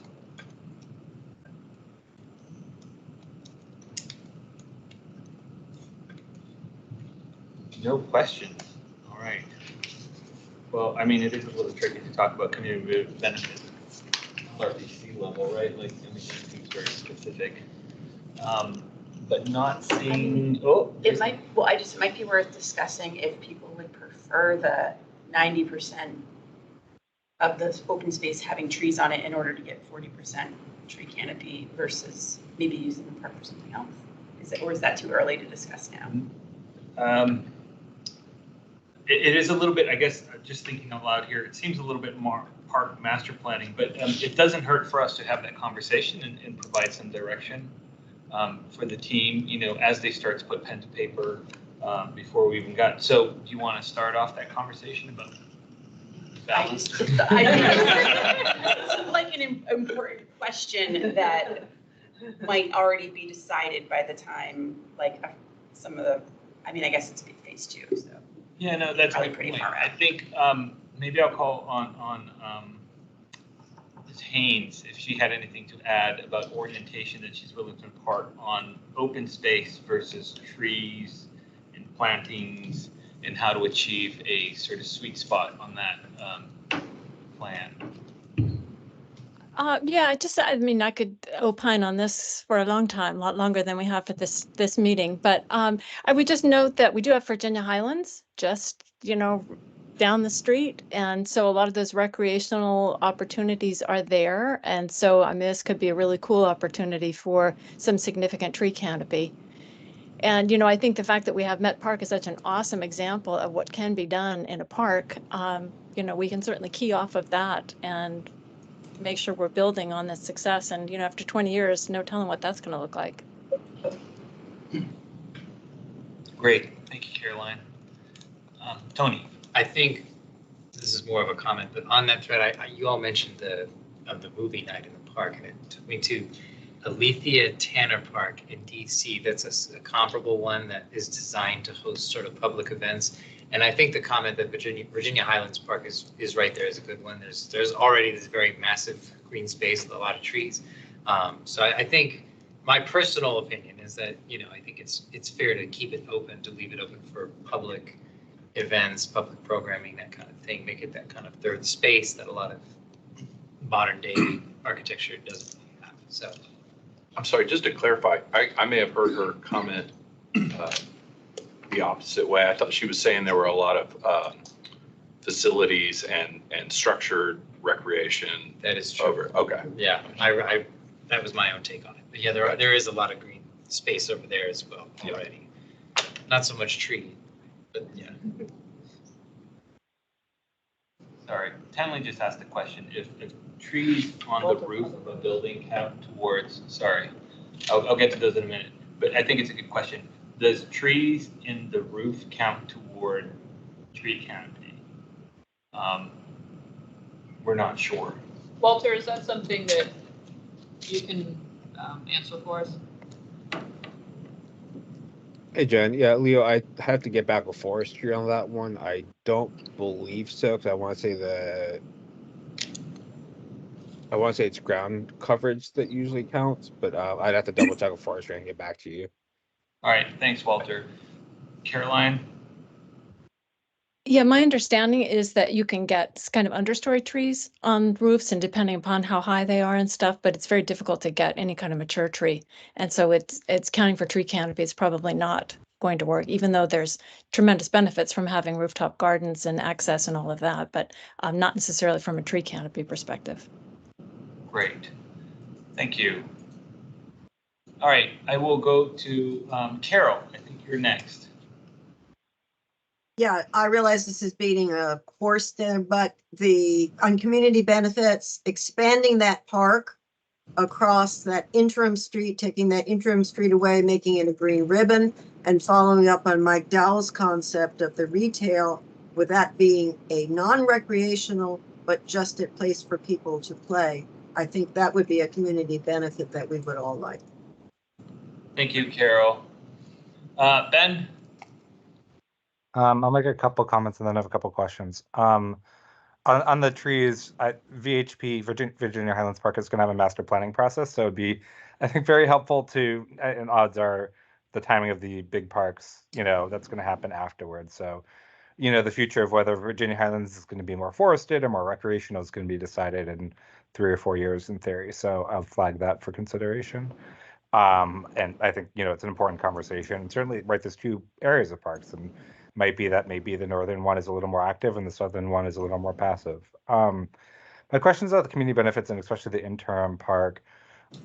No questions. All right. Well, I mean, it is a little tricky to talk about community benefits at LRPC level, right? Like, everything seems very specific. But not seeing, it might be worth discussing if people would prefer the 90% of this open space having trees on it in order to get 40% tree canopy versus maybe using the park for something else? Or is that too early to discuss now? It is a little bit, I guess, just thinking out loud here, it seems a little bit more park master planning, but it doesn't hurt for us to have that conversation and provide some direction for the team, as they start to put pen to paper before we even got. So do you want to start off that conversation about balance? I think it's like an important question that might already be decided by the time, like some of the, I guess it's phase 2, so. Yeah, no, that's Probably my pretty point. far I out. think maybe I'll call on Ms. Haynes if she had anything to add about orientation that she's willing to impart on open space versus trees and plantings and how to achieve a sort of sweet spot on that plan. Yeah, I could opine on this for a long time, a lot longer than we have for this meeting. But I would just note that we do have Virginia Highlands just, down the street. And so a lot of those recreational opportunities are there. And so, this could be a really cool opportunity for some significant tree canopy. And, I think the fact that we have Met Park is such an awesome example of what can be done in a park. We can certainly key off of that and make sure we're building on this success. And, after 20 years, no telling what that's going to look like. Great. Thank you, Caroline. Tony. I think this is more of a comment, but on that thread, you all mentioned the movie night in the park, and it took me to Alethea Tanner Park in DC. That's a comparable one that is designed to host sort of public events. And I think the comment that Virginia Highlands Park is right there is a good one. There's already this very massive green space with a lot of trees. So I think my personal opinion is that, I think it's fair to keep it open, to leave it open for public events, public programming, that kind of thing, make it that kind of third space that a lot of modern day architecture doesn't really have. So I'm sorry, just to clarify, I may have heard her comment the opposite way. I thought she was saying there were a lot of facilities and structured recreation. That is true. Over. Okay. Yeah, I that was my own take on it. But yeah, there is a lot of green space over there as well already. Not so much tree, but yeah. Sorry, Tenley just asked a question. If trees on the roof of a building count towards, sorry, I'll get to those in a minute, but I think it's a good question. Does trees in the roof count toward tree canopy? We're not sure. Walter, is that something that you can answer for us? Hey, Jen. Yeah, Leo, I have to get back with forestry on that one. I don't believe so, because I want to say it's ground coverage that usually counts, but I'd have to double check with forestry and get back to you. All right, thanks, Walter. Caroline? Yeah, my understanding is that you can get kind of understory trees on roofs, and depending upon how high they are and stuff, but it's very difficult to get any kind of mature tree. And so it's counting for tree canopy is probably not going to work, even though there's tremendous benefits from having rooftop gardens and access and all of that, but not necessarily from a tree canopy perspective. Great, thank you. All right, I will go to Carol. I think you're next. Yeah, I realize this is beating a horse there, but on community benefits, expanding that park across that interim street, taking that interim street away, making it a green ribbon, and following up on Mike Dowell's concept of the retail, with that being a non-recreational, but just a place for people to play. I think that would be a community benefit that we would all like. Thank you, Carol. Ben? I'll make a couple comments and then have a couple questions. On the trees, VHP, Virginia Highlands Park, is going to have a master planning process. So it'd be, I think, very helpful to, and odds are the timing of the big parks, that's going to happen afterwards. So, the future of whether Virginia Highlands is going to be more forested or more recreational is going to be decided in 3 or 4 years in theory. So I'll flag that for consideration. And I think, it's an important conversation. And certainly, right, there's 2 areas of parks, and might be that maybe the northern one is a little more active and the southern one is a little more passive. My questions about the community benefits and especially the interim park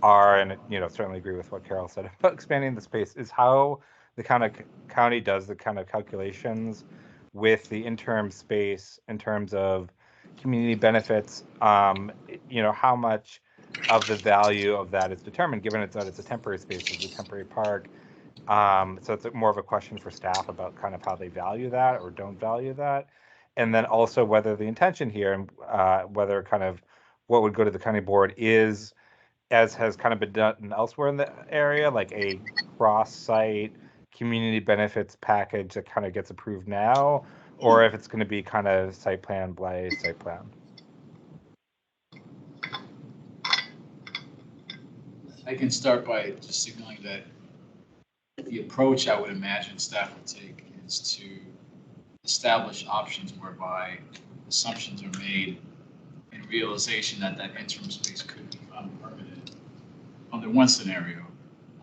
are, and certainly agree with what Carol said about expanding the space, is how the kind of county does the kind of calculations with the interim space in terms of community benefits. How much of the value of that is determined, given that it's a temporary space, it's a temporary park. So it's more of a question for staff about kind of how they value that or don't value that. And then also whether the intention here and whether kind of what would go to the county board is, as has kind of been done elsewhere in the area, like a cross-site community benefits package that kind of gets approved now, or if it's going to be kind of site plan by site plan. I can start by just signaling that the approach I would imagine staff would take is to establish options whereby assumptions are made in realization that that interim space could become permanent under one scenario.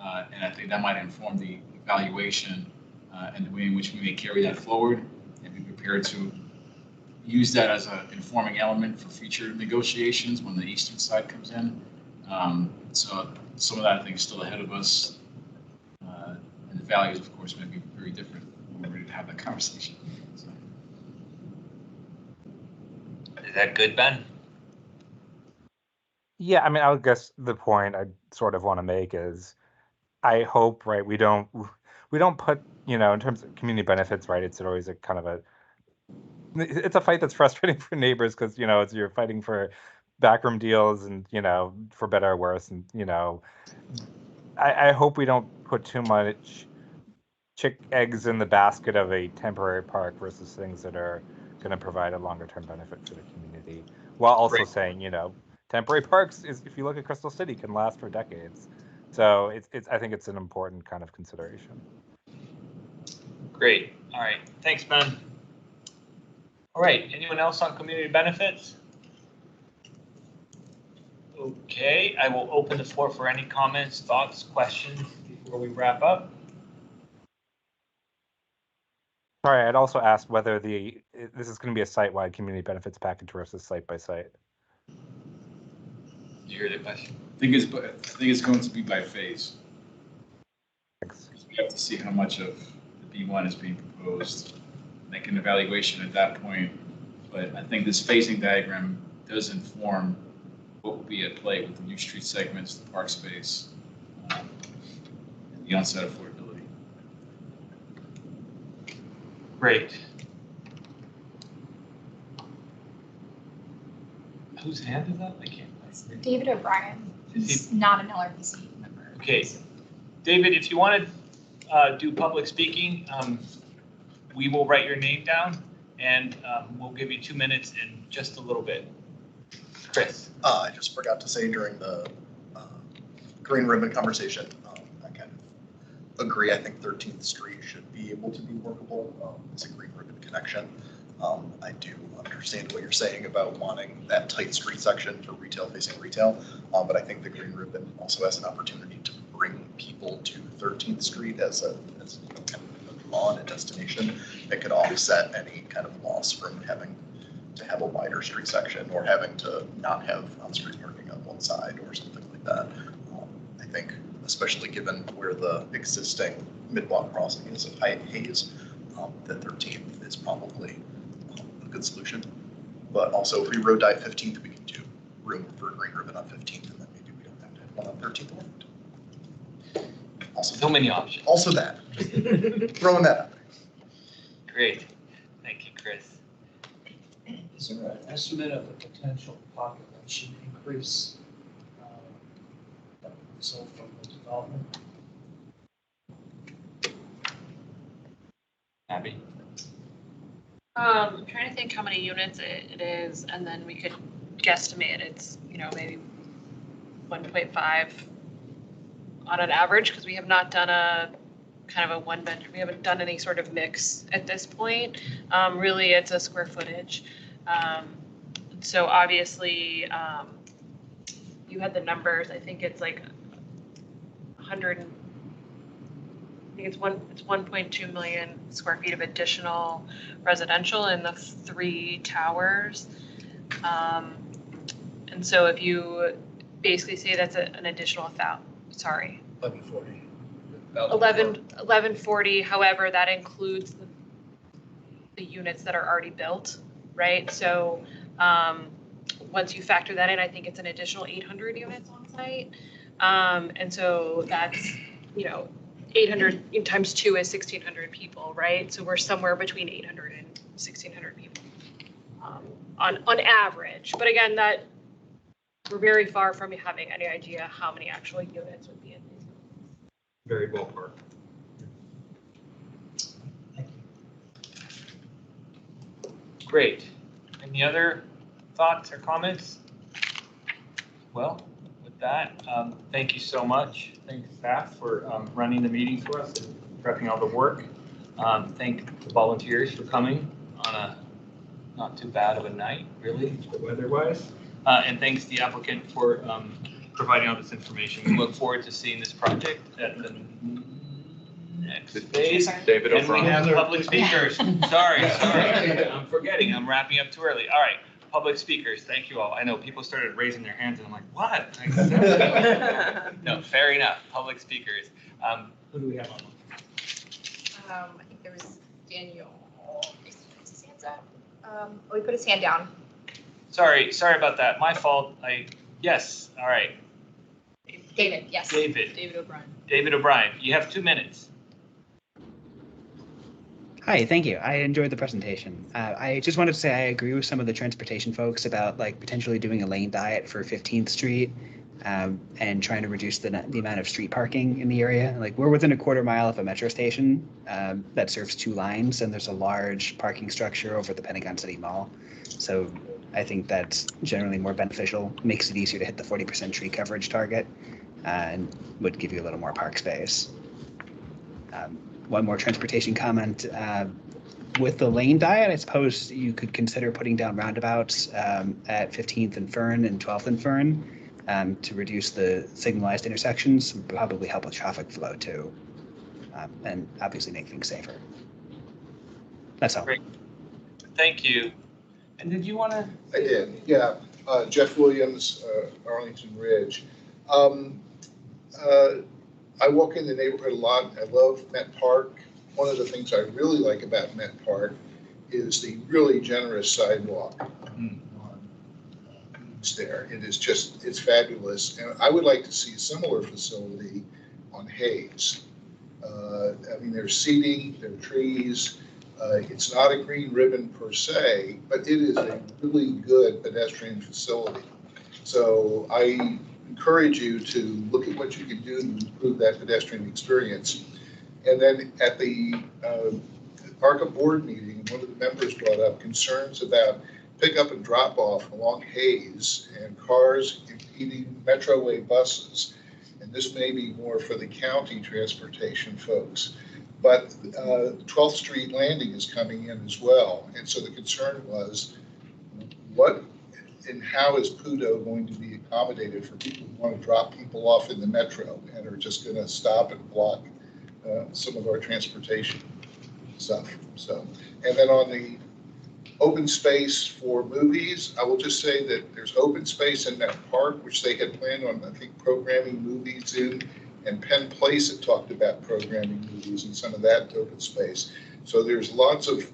And I think that might inform the evaluation and the way in which we may carry that forward and be prepared to use that as an informing element for future negotiations when the eastern side comes in. So some of that I think is still ahead of us. And the values, of course, may be very different when we're ready to have that conversation. So. Is that good, Ben? Yeah, I mean, I would guess the point I sort of want to make is, I hope, right, we don't put, in terms of community benefits, right, it's always a kind of it's a fight that's frustrating for neighbors because, you're fighting for backroom deals and, for better or worse. And, I hope we don't put too much eggs in the basket of a temporary park versus things that are going to provide a longer term benefit for the community, while also saying, temporary parks is, if you look at Crystal City, can last for decades. So I think it's an important kind of consideration. Great. All right. Thanks, Ben. All right. Anyone else on community benefits? Okay. I will open the floor for any comments, thoughts, questions before we wrap up. Sorry, I'd also asked whether this is going to be a site-wide community benefits package versus site by site. Did you hear the question? I think it's going to be by phase. Thanks. We have to see how much of the B1 is being proposed, make an evaluation at that point. But I think this phasing diagram does inform what will be at play with the new street segments, the park space, and the onset affordability. Great. Whose hand is that? I can't. David O'Brien. He's not an LRPC member. Okay. David, if you want to do public speaking, we will write your name down and we'll give you 2 minutes in just a little bit. Chris. I just forgot to say during the green ribbon conversation, I kind of agree. I think 13th Street should be able to be workable as a green ribbon connection. I do understand what you're saying about wanting that tight street section for retail facing retail, but I think the green ribbon also has an opportunity to bring people to 13th Street as kind of a draw and a destination that could offset any kind of loss from having to have a wider street section or having to not have on-street parking on one side or something like that. I think, especially given where the existing mid-block crossing is at Hayes, that 13th is probably a good solution. But also, if we road die 15th, we can do room for green ribbon on 15th, and then maybe we don't have to have one on 13th left. Also, so many options. Also that. Throwing that out there. Great. Thank you, Chris. Is there an estimate of the potential population increase that would result from the development? Abby? I'm trying to think how many units it is, and then we could guesstimate it's, maybe 1.5 on an average, because we have not done a kind of a one bedroom. We haven't done any sort of mix at this point. Really, it's a square footage. So obviously, you had the numbers. I think it's like 100. I think it's 1.2 million square feet of additional residential in the 3 towers. And so if you basically say that's an additional 1140, however, that includes the units that are already built, right? So once you factor that in, I think it's an additional 800 units on site. And so that's, 800 times 2 is 1,600 people, right? So we're somewhere between 800 and 1,600 people on average. But again, that we're very far from having any idea how many actual units would be in these. Very ballpark. Great. Any other thoughts or comments? Well, with that, thank you so much. Thanks staff for running the meeting for us and prepping all the work. Thank the volunteers for coming on a not too bad of a night, really, weather-wise. And thanks to the applicant for providing all this information. We look forward to seeing this project at the next phase. David And we O'Brien. have public speakers. Sorry. I'm forgetting. I'm wrapping up too early. All right, public speakers. Thank you all. I know people started raising their hands and I'm like, what? No, fair enough. Public speakers. Who do we have on? I think there was Daniel. His hands up. We put his hand down. Sorry about that. My fault. Yes. All right. David, yes. David O'Brien. David O'Brien, you have 2 minutes. Hi, thank you. I enjoyed the presentation. I just wanted to say I agree with some of the transportation folks about like potentially doing a lane diet for 15th Street and trying to reduce the amount of street parking in the area. Like we're within a quarter mile of a metro station that serves 2 lines, and there's a large parking structure over the Pentagon City Mall. So I think that's generally more beneficial, makes it easier to hit the 40% tree coverage target, and would give you a little more park space. One more transportation comment. With the lane diet, I suppose you could consider putting down roundabouts at 15th and Fern and 12th and Fern to reduce the signalized intersections, and probably help with traffic flow too, and obviously make things safer. That's all. Great. Thank you. And did you want to? I did, yeah. Jeff Williams, Arlington Ridge. I walk in the neighborhood a lot. I love Met Park. One of the things I really like about Met Park is the really generous sidewalk there. It is just, it's fabulous. And I would like to see a similar facility on Hayes. I mean, there's seating, there are trees. It's not a green ribbon per se, but it is a really good pedestrian facility. So I encourage you to look at what you can do to improve that pedestrian experience. And then at the ARCA board meeting, one of the members brought up concerns about pickup and drop off along Hayes and cars impeding Metroway buses. And this may be more for the county transportation folks. But 12th Street Landing is coming in as well. And so the concern was, what and how is PUDO going to be accommodated for people who want to drop people off in the metro and are just going to stop and block some of our transportation stuff. So, and then on the open space for movies, I will just say that there's open space in that park, which they had planned on, I think, programming movies in, and Penn Place had talked about programming movies and some of that open space. So there's lots of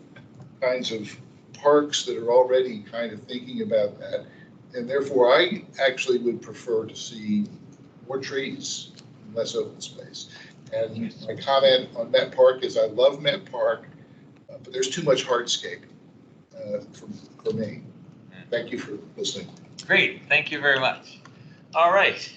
kinds of parks that are already kind of thinking about that. And therefore, I actually would prefer to see more trees, less open space. And my comment on Met Park is I love Met Park, but there's too much hardscape for me. Thank you for listening. Great, thank you very much. All right,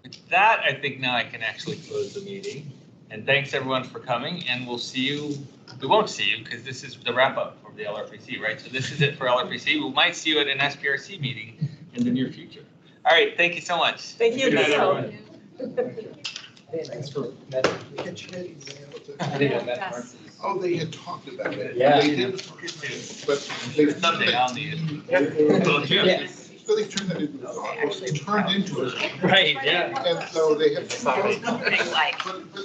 with that, I think now I can actually close the meeting. And thanks everyone for coming, and we'll see you, we won't see you because this is the wrap up for the LRPC, right? So this is it for LRPC. We might see you at an SPRC meeting in the near future. All right, thank you so much. Thank you. Good night, everyone. Thanks for I didn't know that. Oh, they had talked about it. Yeah. They did, but Someday I'll need it. Well, Jim. Yes. So they turned that into, turned into it. Right, yeah. And so they have. Sorry. But